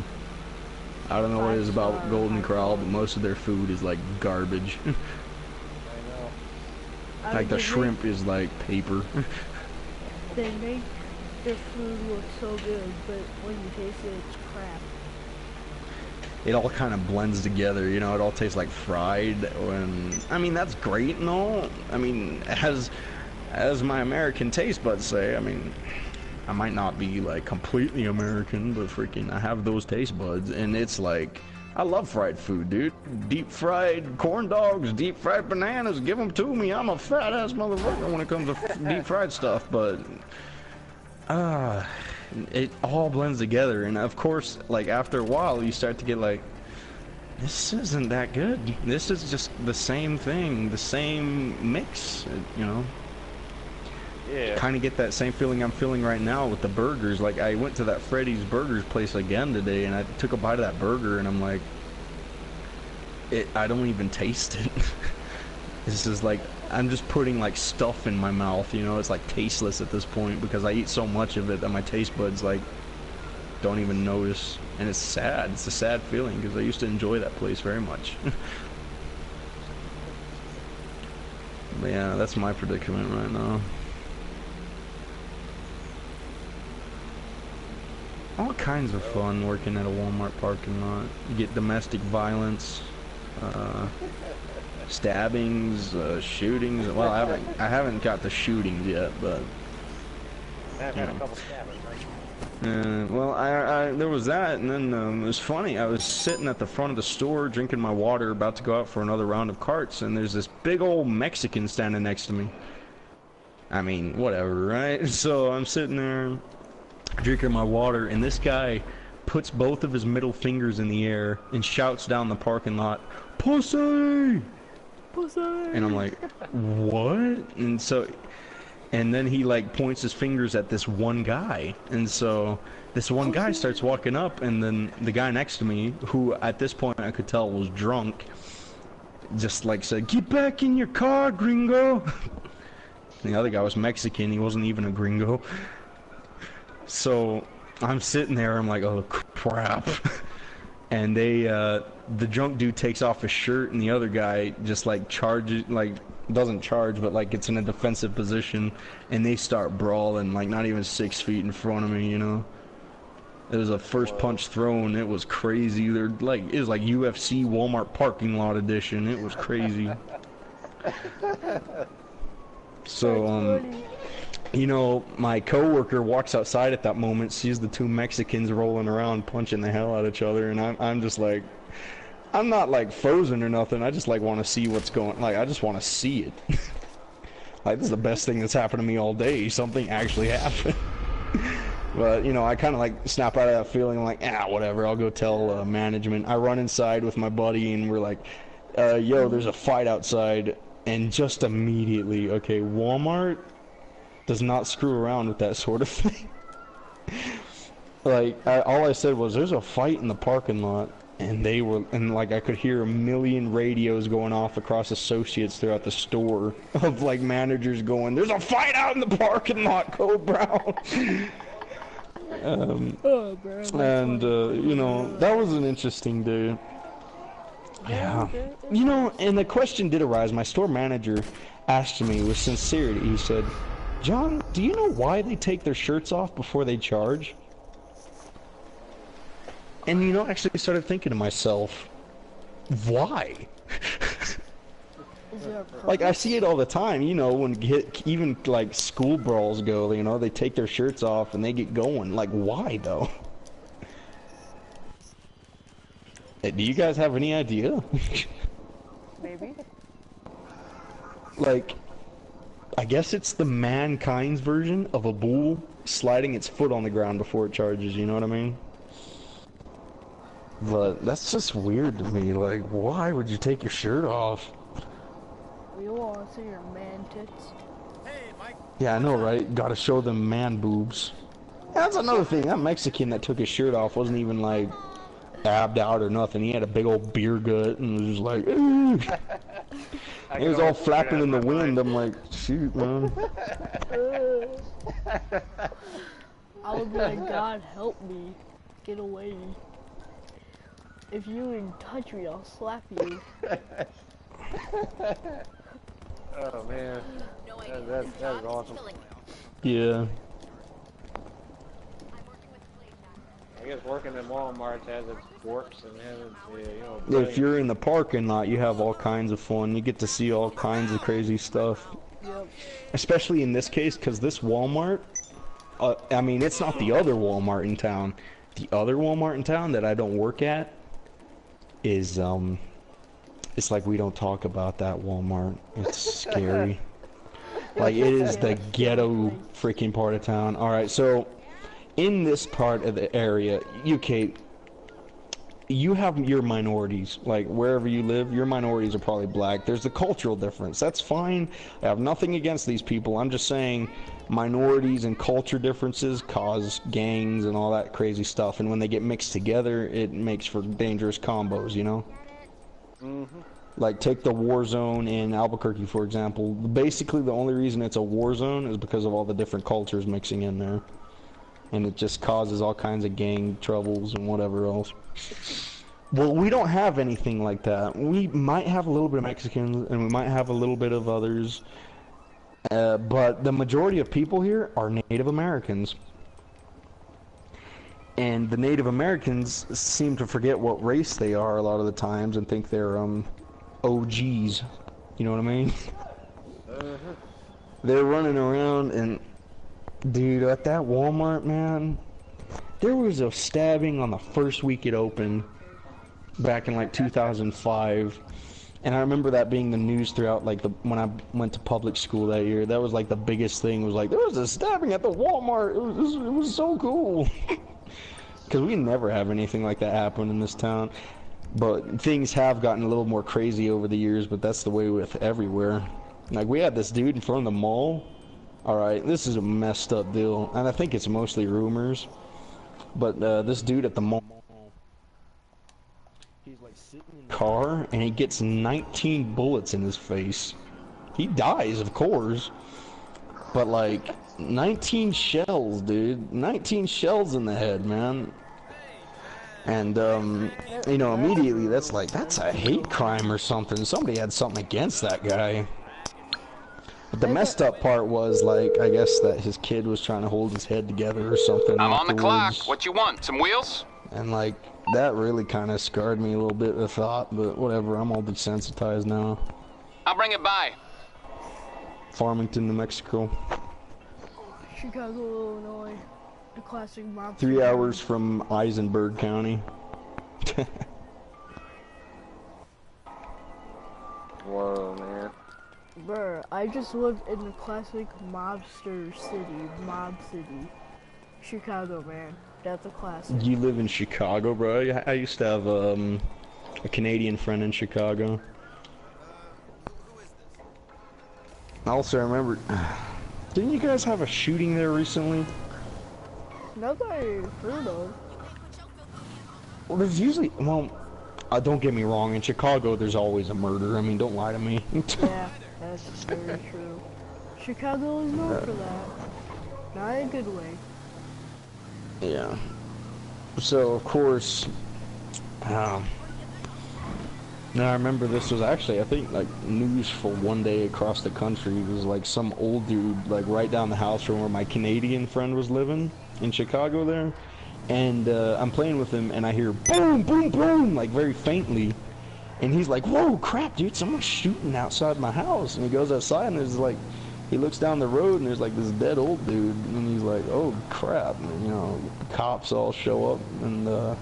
I don't know what it is about Five-star Golden high Corral, but quality. most of their food is like garbage. I know. Like the They shrimp is like paper. They make their food look so good, but when you taste it, it's crap. It all kind of blends together, you know. It all tastes like fried. When I mean, that's great and all. I mean, as my American taste buds say, I mean, I might not be like completely American, but freaking, I have those taste buds, and it's like, I love fried food, dude. Deep fried corn dogs, deep fried bananas, give them to me. I'm a fat ass motherfucker when it comes to deep fried stuff, but it all blends together, and of course, like after a while, you start to get like, this isn't that good. This is just the same thing, the same mix, you know. Yeah. Kind of get that same feeling I'm feeling right now with the burgers. Like, I went to that Freddy's Burgers place again today, and I took a bite of that burger, and I'm like, I don't even taste it. This is like, I'm just putting like stuff in my mouth, you know. It's like tasteless at this point because I eat so much of it that my taste buds like don't even notice, and it's sad. It's a sad feeling because I used to enjoy that place very much. But yeah, that's my predicament right now. All kinds of fun working at a Walmart parking lot. You get domestic violence, stabbings, shootings. Well, I haven't got the shootings yet, but I've had a couple stabbings, right? well, I there was that, and then it was funny. I was sitting at the front of the store drinking my water, about to go out for another round of carts, and there's this big old Mexican standing next to me. I mean, whatever, right? So I'm sitting there drinking my water, and this guy puts both of his middle fingers in the air and shouts down the parking lot, "Pussy!" Pussy! And I'm like, what? And then he like points his fingers at this one guy, and so this one guy starts walking up, and then the guy next to me, who at this point I could tell was drunk, just like said, "Get back in your car, gringo." And the other guy was Mexican. He wasn't even a gringo. So I'm sitting there, I'm like, oh crap. And the drunk dude takes off his shirt, and the other guy just like charges, like doesn't charge, but like gets in a defensive position, and they start brawling like not even 6 feet in front of me, you know. It was a first punch thrown. It was crazy. It was like UFC Walmart parking lot edition. It was crazy. So, you know, my coworker walks outside at that moment, sees the two Mexicans rolling around, punching the hell out of each other, and I'm just like, I'm not like frozen or nothing. I just like want to see what's going. Like I just want to see it. Like this is the best thing that's happened to me all day. Something actually happened. But you know, I kind of like snap out of that feeling, like whatever. I'll go tell management. I run inside with my buddy, and we're like, yo, there's a fight outside, and just immediately, okay, Walmart does not screw around with that sort of thing. Like all I said was, there's a fight in the parking lot. And they were, and like I could hear a million radios going off across associates throughout the store of like managers going, "There's a fight out in the parking lot, Code Brown." And you know, that was an interesting day. Yeah, you know, and the question did arise. My store manager asked me with sincerity. He said, "John, do you know why they take their shirts off before they charge?" And you know, actually, I started thinking to myself, why? Like, I see it all the time, you know, when even like school brawls go, you know, they take their shirts off and they get going. Like, why though? Do you guys have any idea? Maybe. Like, I guess it's the mankind's version of a bull sliding its foot on the ground before it charges, you know what I mean? But that's just weird to me. Like, why would you take your shirt off? We don't want to see your man tits. Yeah, I know, right? Gotta show them man boobs. That's another thing. That Mexican that took his shirt off wasn't even like abbed out or nothing. He had a big old beer gut and was just like, ooh. He was all flapping in the wind. I'm like, shoot, man. I would be like, God help me. Get away. If you even touch me, I'll slap you. Oh man, that's awesome. Yeah. I guess working at Walmart has its quirks and has its, you know. If you're in the parking lot, you have all kinds of fun. You get to see all kinds of crazy stuff. Yep. Especially in this case, because this Walmart, I mean, it's not the other Walmart in town. The other Walmart in town that I don't work at is, it's like we don't talk about that Walmart. It's scary. Like, it is the ghetto freaking part of town. Alright, so, in this part of the area, UK, you have your minorities. Like, wherever you live, your minorities are probably black. There's a cultural difference. That's fine. I have nothing against these people. I'm just saying minorities and culture differences cause gangs and all that crazy stuff. And when they get mixed together, it makes for dangerous combos, you know? Mm-hmm. Like, take the war zone in Albuquerque, for example. Basically, the only reason it's a war zone is because of all the different cultures mixing in there. And it just causes all kinds of gang troubles and whatever else. Well, we don't have anything like that. We might have a little bit of Mexicans, and we might have a little bit of others. But the majority of people here are Native Americans. And the Native Americans seem to forget what race they are a lot of the times and think they're OGs. You know what I mean? They're running around and... Dude, at that Walmart, man, there was a stabbing on the first week it opened back in like 2005. And I remember that being the news throughout, like, when I went to public school that year. That was like the biggest thing, was like, there was a stabbing at the Walmart. It was so cool. Because we never have anything like that happen in this town. But things have gotten a little more crazy over the years, but that's the way with everywhere. Like, we had this dude in front of the mall. Alright, this is a messed up deal, and I think it's mostly rumors. But this dude at the mall, he's like sitting in the car, and he gets 19 bullets in his face. He dies, of course. But like, 19 shells, dude. 19 shells in the head, man. And, you know, immediately that's like, that's a hate crime or something. Somebody had something against that guy. But the messed up part was, like, I guess that his kid was trying to hold his head together or something. I'm on the clock. afterwards. What you want? Some wheels? And, like, that really kind of scarred me a little bit of thought, but whatever, I'm all desensitized now. I'll bring it by. Farmington, New Mexico. Chicago, Illinois. The classic mob. 3 hours from Eisenberg County. Whoa, man. Bruh, I just lived in the classic mobster city, Mob City. Chicago, man. That's a classic. You live in Chicago, bro? I used to have a Canadian friend in Chicago. I also remember, didn't you guys have a shooting there recently? Not that I heard of. Well, there's usually, well, don't get me wrong, in Chicago there's always a murder. I mean, don't lie to me. Yeah, that's very true. Chicago is known for that. Not in a good way. Yeah. So, of course, now I remember this was actually, I think, like, news for one day across the country. It was like some old dude, like, right down the house from where my Canadian friend was living in Chicago there. And I'm playing with him, and I hear boom, boom, boom, like, very faintly. And he's like, whoa, crap, dude, someone's shooting outside my house. And he goes outside, and there's, like, he looks down the road, and there's, like, this dead old dude. And he's like, oh, crap. And, you know, the cops all show up, and,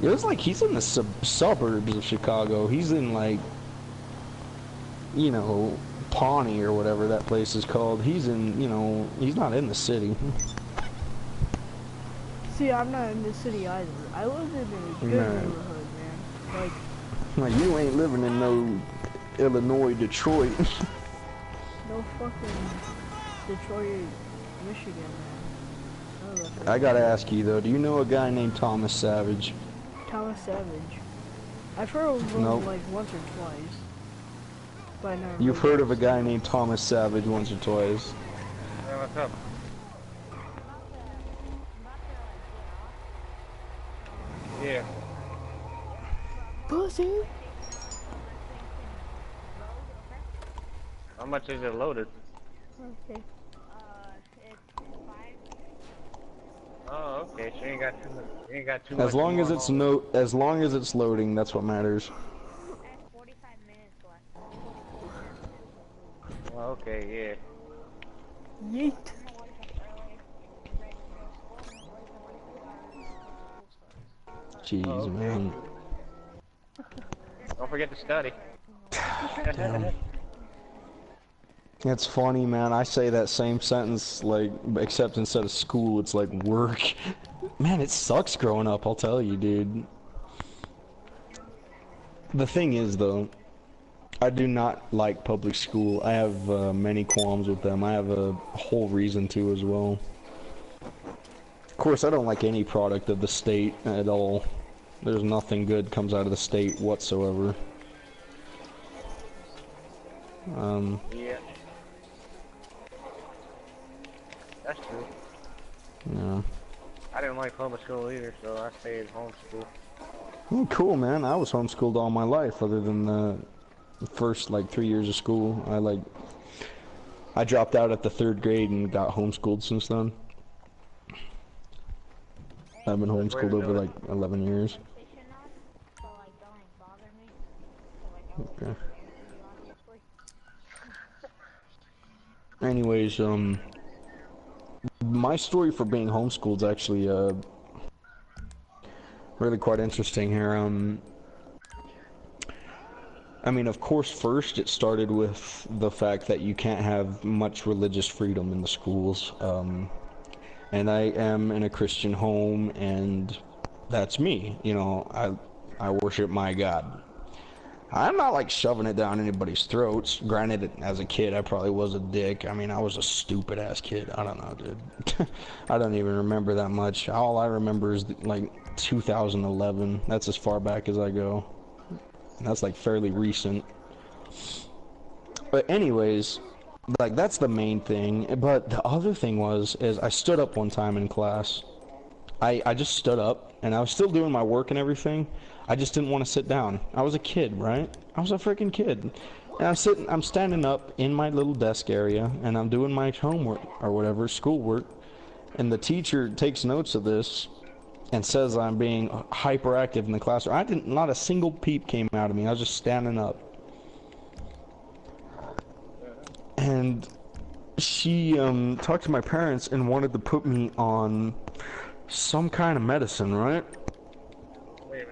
it was like he's in the suburbs of Chicago. He's in, like, you know, Pawnee or whatever that place is called. He's in, you know, he's not in the city. See, I'm not in the city either. I live in a good neighborhood, man. Like, you ain't living in no Illinois, Detroit. No fucking Detroit, Michigan, man. I gotta ask you, though, do you know a guy named Thomas Savage? Thomas Savage. I've heard of him like once or twice. But I never You've heard of a guy named Thomas Savage once or twice? Hey, what's up? Yeah. Pussy! How much is it loaded? Okay. Oh, okay. So you ain't got too much. You ain't got too much. As long as it's as long as it's loading, that's what matters. 45 minutes left. Oh, okay, yeah. Yeet. Jeez, Oh, okay. man. Don't forget to study. Damn. It's funny, man. I say that same sentence, like, except instead of school, it's like work. Man, it sucks growing up, I'll tell you, dude. The thing is, though, I do not like public school. I have many qualms with them. I have a whole reason to as well. Of course, I don't like any product of the state at all. There's nothing good comes out of the state whatsoever. Yeah. That's true. Yeah. I didn't like public school either, so I stayed homeschool. Oh, cool, man. I was homeschooled all my life, other than the first, like, 3 years of school. I dropped out at the 3rd grade and got homeschooled since then. I've been homeschooled over, like, 11 years. Okay. Anyways, my story for being homeschooled is actually, really quite interesting here. I mean, of course, first it started with the fact that you can't have much religious freedom in the schools. And I am in a Christian home, and that's me. You know, I worship my God. I'm not, like, shoving it down anybody's throats. Granted, as a kid, I probably was a dick. I mean, I was a stupid-ass kid. I don't know, dude. I don't even remember that much. All I remember is, like, 2011. That's as far back as I go. And that's, like, fairly recent. But anyways, like, that's the main thing. But the other thing is I stood up one time in class. I just stood up, and I was still doing my work and everything. I just didn't want to sit down. I was a kid, right? I was a freaking kid. And I'm standing up in my little desk area, and I'm doing my homework, or whatever, schoolwork. And the teacher takes notes of this, and says I'm being hyperactive in the classroom. Not a single peep came out of me. I was just standing up. and she talked to my parents and wanted to put me on some kind of medicine, right? Wait.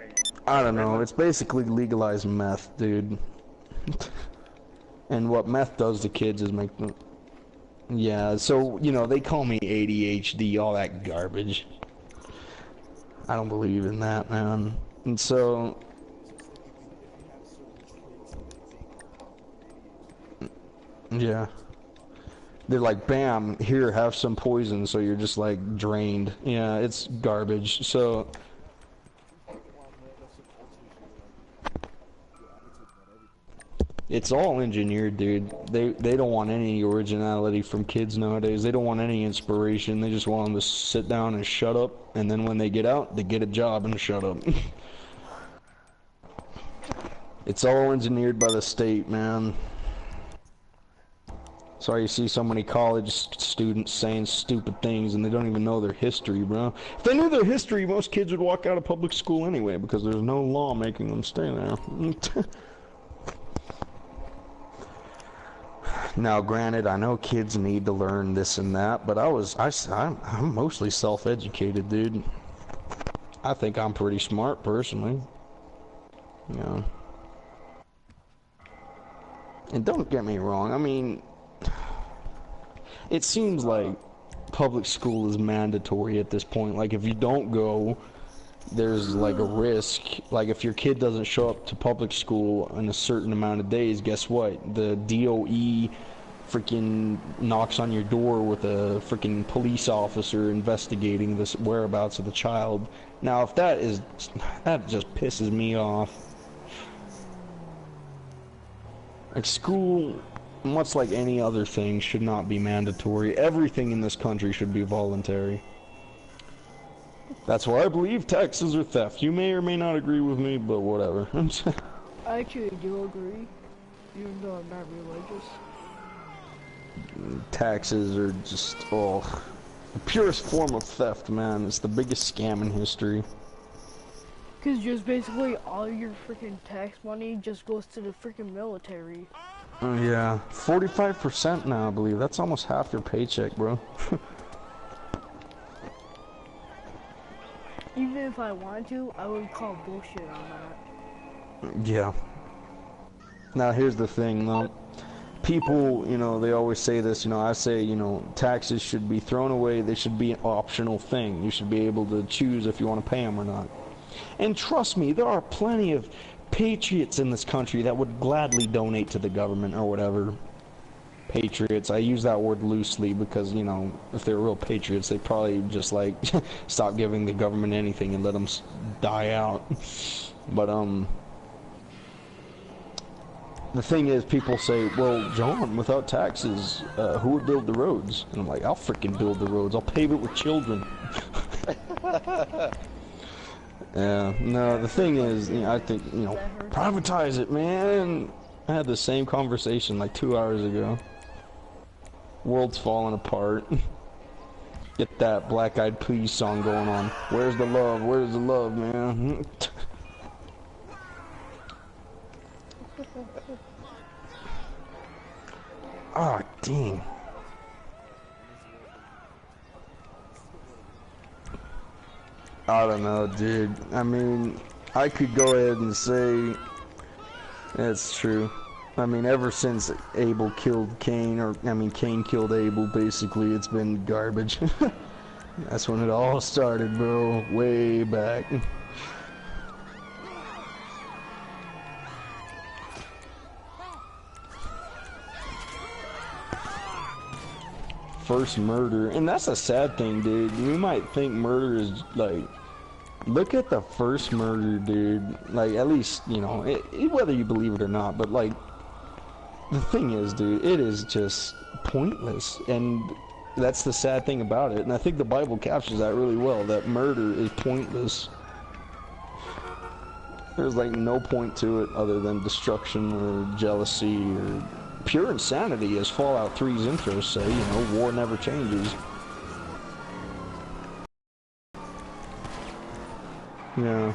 I don't know. It's basically legalized meth, dude. And what meth does to kids is make them... Yeah, so, you know, they call me ADHD, all that garbage. I don't believe in that, man. And so... Yeah. They're like, bam, here, have some poison, so you're just, like, drained. Yeah, it's garbage. So... It's all engineered, dude. They don't want any originality from kids nowadays. They don't want any inspiration. They just want them to sit down and shut up, and then when they get out, they get a job and shut up. It's all engineered by the state, man. That's why you see so many college students saying stupid things, and they don't even know their history, bro. If they knew their history, most kids would walk out of public school anyway, because there's no law making them stay there. Now, granted, I know kids need to learn this and that, but I'm mostly self-educated, dude. I think I'm pretty smart, personally. You know. And don't get me wrong, I mean, it seems like public school is mandatory at this point. Like, if you don't go, there's like a risk. Like, if your kid doesn't show up to public school in a certain amount of days, guess what? The DOE freaking knocks on your door with a freaking police officer investigating the whereabouts of the child. Now, if that just pisses me off. Like, school, much like any other thing, should not be mandatory. Everything in this country should be voluntary. That's why I believe taxes are theft. You may or may not agree with me, but whatever. I actually do agree, even though I'm not religious. Taxes are just, the purest form of theft, man. It's the biggest scam in history. Cause just basically all your freaking tax money just goes to the freaking military. Yeah, 45% now, I believe. That's almost half your paycheck, bro. Even if I wanted to, I would call bullshit on that. Yeah. Now, here's the thing, though. People, you know, they always say this, you know, I say, you know, taxes should be thrown away. They should be an optional thing. You should be able to choose if you want to pay them or not. And trust me, there are plenty of patriots in this country that would gladly donate to the government or whatever. Patriots, I use that word loosely because, you know, if they're real patriots, they probably just, like, stop giving the government anything and let them die out. But, the thing is, people say, well, John, without taxes, who would build the roads? And I'm like, I'll freaking build the roads. I'll pave it with children. Yeah, no, the thing is, you know, I think, you know, privatize it, man. I had the same conversation like 2 hours ago. World's falling apart. Get that Black Eyed Peas song going on. Where's the love? Where's the love, man? Ah, oh, dang. I don't know, dude. I mean, I could go ahead and say that's true. I mean, ever since Abel killed Cain, or, I mean, Cain killed Abel, basically, it's been garbage. That's when it all started, bro. Way back. First murder, and that's a sad thing, dude. You might think murder is like, look at the first murder, dude. Like, at least, you know, whether you believe it or not, but like, the thing is, dude, it is just pointless, and that's the sad thing about it. And I think the Bible captures that really well, that murder is pointless. There's like no point to it other than destruction or jealousy or pure insanity, as Fallout 3's intros say. You know, war never changes. Yeah.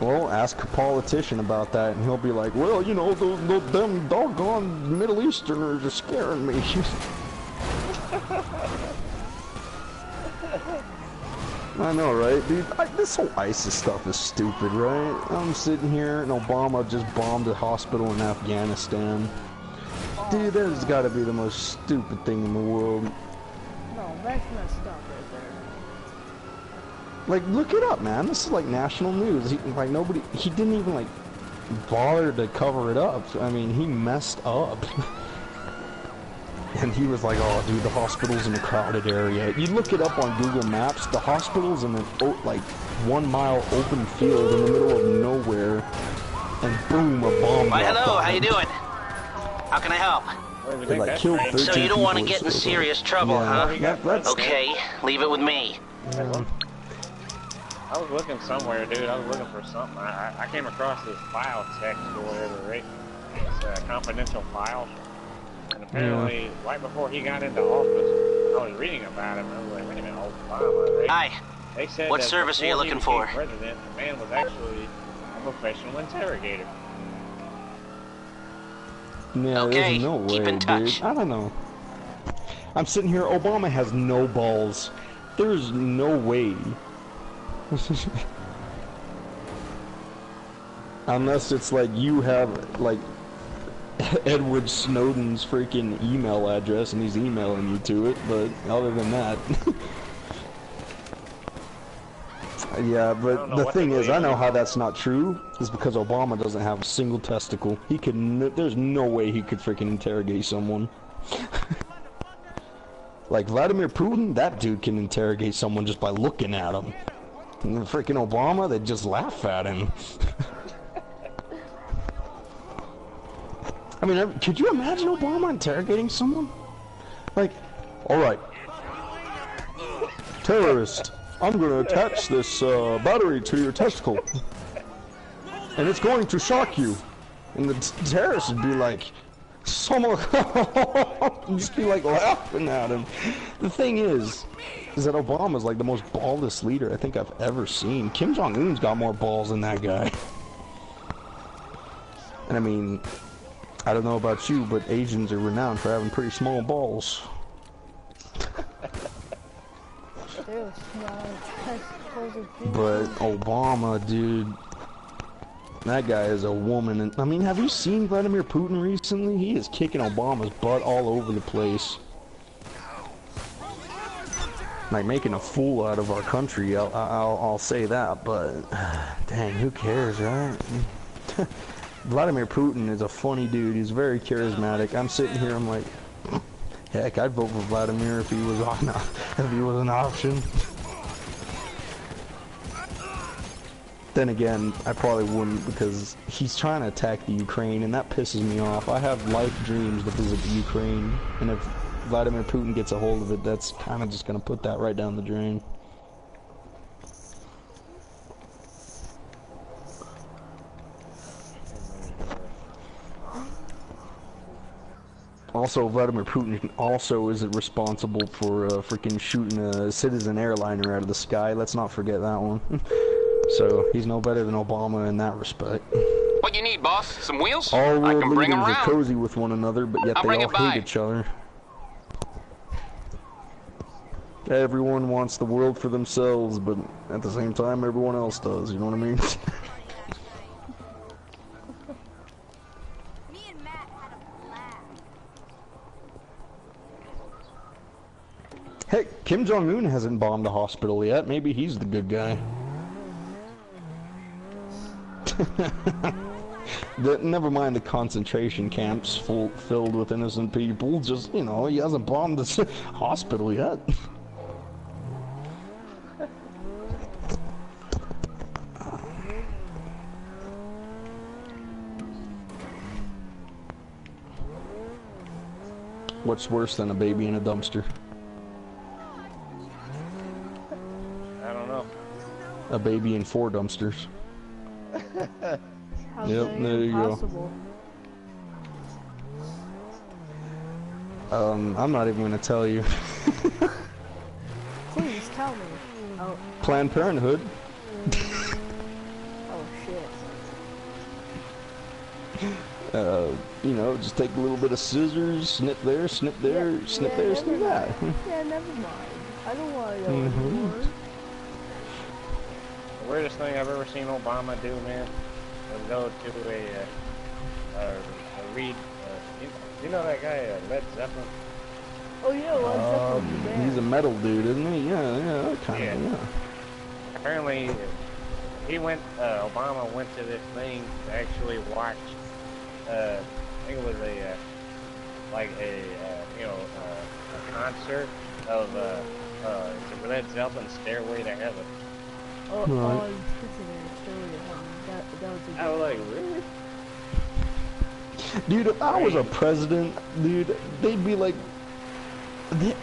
Well, ask a politician about that, and he'll be like, well, you know, them doggone Middle Easterners are scaring me. I know, right, dude? This whole ISIS stuff is stupid, right? I'm sitting here, and Obama just bombed a hospital in Afghanistan. Dude, that has got to be the most stupid thing in the world. No, that's messed up right there. Like, look it up, man. This is like national news. He didn't even like bother to cover it up. I mean, he messed up. And he was like, oh, dude, the hospital's in a crowded area. You look it up on Google Maps, the hospital's in an, like, 1 mile open field in the middle of nowhere. And boom, a bomb Why, dropped hello, on how you it. doing? How can I help? It like killed 13 So you don't want to people. get in serious trouble, Yeah, huh? that's Okay, leave it with me. I was looking somewhere, dude. I was looking for something. I came across this file text or whatever, right? It's confidential files. And apparently, right before he got into office, I was reading about him. I was like, wait a minute, Obama. Hi. They said What that service are you before he looking became for? President, the man was actually a professional interrogator. Yeah, Okay, there's no way, keep in touch. dude. I don't know. I'm sitting here, Obama has no balls. There's no way. Unless it's like you have, like, Edward Snowden's freaking email address and he's emailing you to it, but other than that... Yeah, but the thing is, I know how that's not true, is because Obama doesn't have a single testicle. He could, there's no way he could freaking interrogate someone. Like Vladimir Putin, that dude can interrogate someone just by looking at him. And freaking Obama, they just laugh at him. I mean, could you imagine Obama interrogating someone? Like, alright, terrorist, I'm going to attach this battery to your testicle, and it's going to shock you. And the terrorist would be like, someone, just be like laughing at him. The thing is that Obama's like the most ballless leader I think I've ever seen. Kim Jong-un's got more balls than that guy. And I mean, I don't know about you, but Asians are renowned for having pretty small balls. But Obama, dude, that guy is a woman. And I mean, have you seen Vladimir Putin recently? He is kicking Obama's butt all over the place, like making a fool out of our country. I'll say that, but dang, who cares, right? Vladimir Putin is a funny dude. He's very charismatic. I'm sitting here, I'm like, heck, I'd vote for Vladimir if he was an option. Then again, I probably wouldn't, because he's trying to attack the Ukraine, and that pisses me off. I have life dreams to visit the Ukraine, and if Vladimir Putin gets a hold of it, that's kind of just going to put that right down the drain. Also, Vladimir Putin also isn't responsible for freaking shooting a citizen airliner out of the sky. Let's not forget that one. So, he's no better than Obama in that respect. What you need, boss? Some wheels? All I world can bring leaders them are around. cozy with one another, but yet I'll they bring all it by. hate each other. Everyone wants the world for themselves, but at the same time, everyone else does. You know what I mean? Me and Matt had a blast. Heck, Kim Jong-un hasn't bombed a hospital yet. Maybe he's the good guy. Never mind the concentration camps filled with innocent people. Just, you know, he hasn't bombed this hospital yet. What's worse than a baby in a dumpster? I don't know. A baby in 4 dumpsters. How's Yep, that there you go. possible? I'm not even gonna tell you. Please tell me. Oh, Planned Parenthood. oh shit. You know, just take a little bit of scissors, snip there, snip there, snip there, never snip that. mind. Yeah, never mind. I don't want to know Mm-hmm. anymore. The weirdest thing I've ever seen Obama do, man, was go to a read. You know that guy, Led Zeppelin? Oh yeah, Led Zeppelin's the He's a band. metal dude, isn't he? Yeah, that kind of, yeah. Apparently, Obama went to this thing to actually watch, I think it was a concert of, Led Zeppelin's Stairway to Heaven. Oh, Right. that was a good I was like, really? Dude, if I was a president, dude, they'd be like,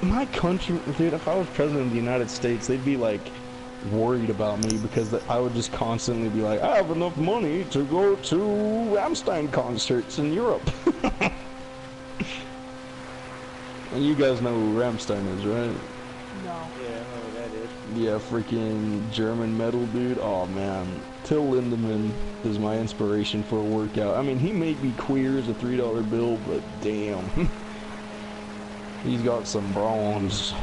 my country, dude, if I was president of the United States, they'd be like worried about me because I would just constantly be like, I have enough money to go to Rammstein concerts in Europe. And you guys know who Rammstein is, right? No. Yeah, I know what that is. Yeah, freaking German metal dude. Oh man, Till Lindemann is my inspiration for a workout. I mean, he may be queer as a $3 bill, but damn, he's got some bronze.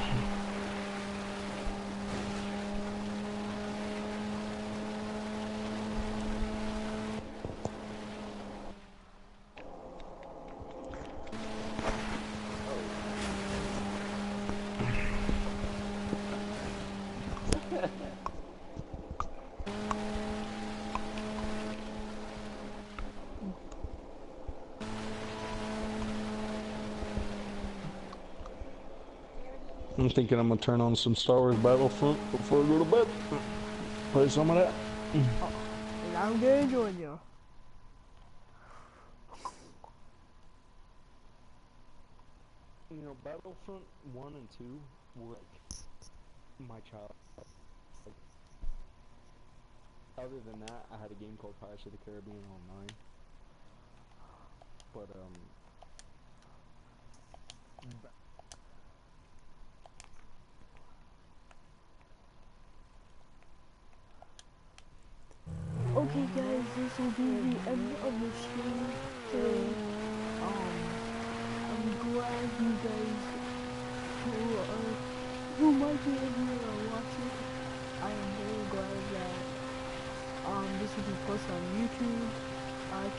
I'm thinking I'm gonna turn on some Star Wars Battlefront before I go to bed. Play some of that. And I'm gonna join you. You know, Battlefront 1 and 2 were like my child. Other than that, I had a game called Pirates of the Caribbean Online. But Okay guys, this will be the end of the stream today. I'm glad you guys who might be in here are watching. I am very glad that this will be posted on YouTube.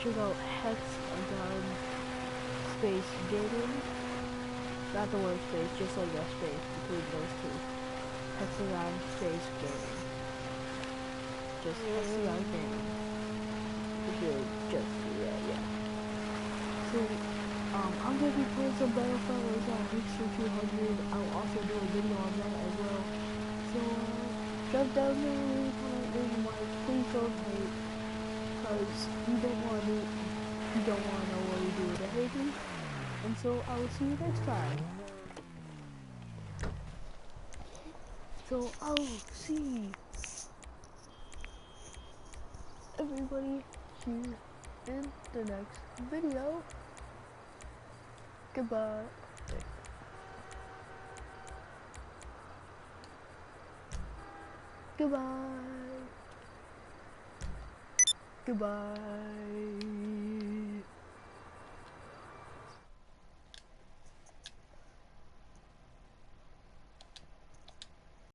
Check out Hexagon space gaming. Not the word space, just like a space between those two. Hexagon space gaming. Just Hexagon gaming. Yeah. So, I'm gonna be playing some Battlefront on Mixer 200. I'll also do a video on that as well. So, drop down there, leave a comment, leave a like, please don't hate, because you don't want to know what we do with the hating. And so, I will see you next time. So, I'll see everybody here in the next video. Goodbye. Goodbye. Goodbye.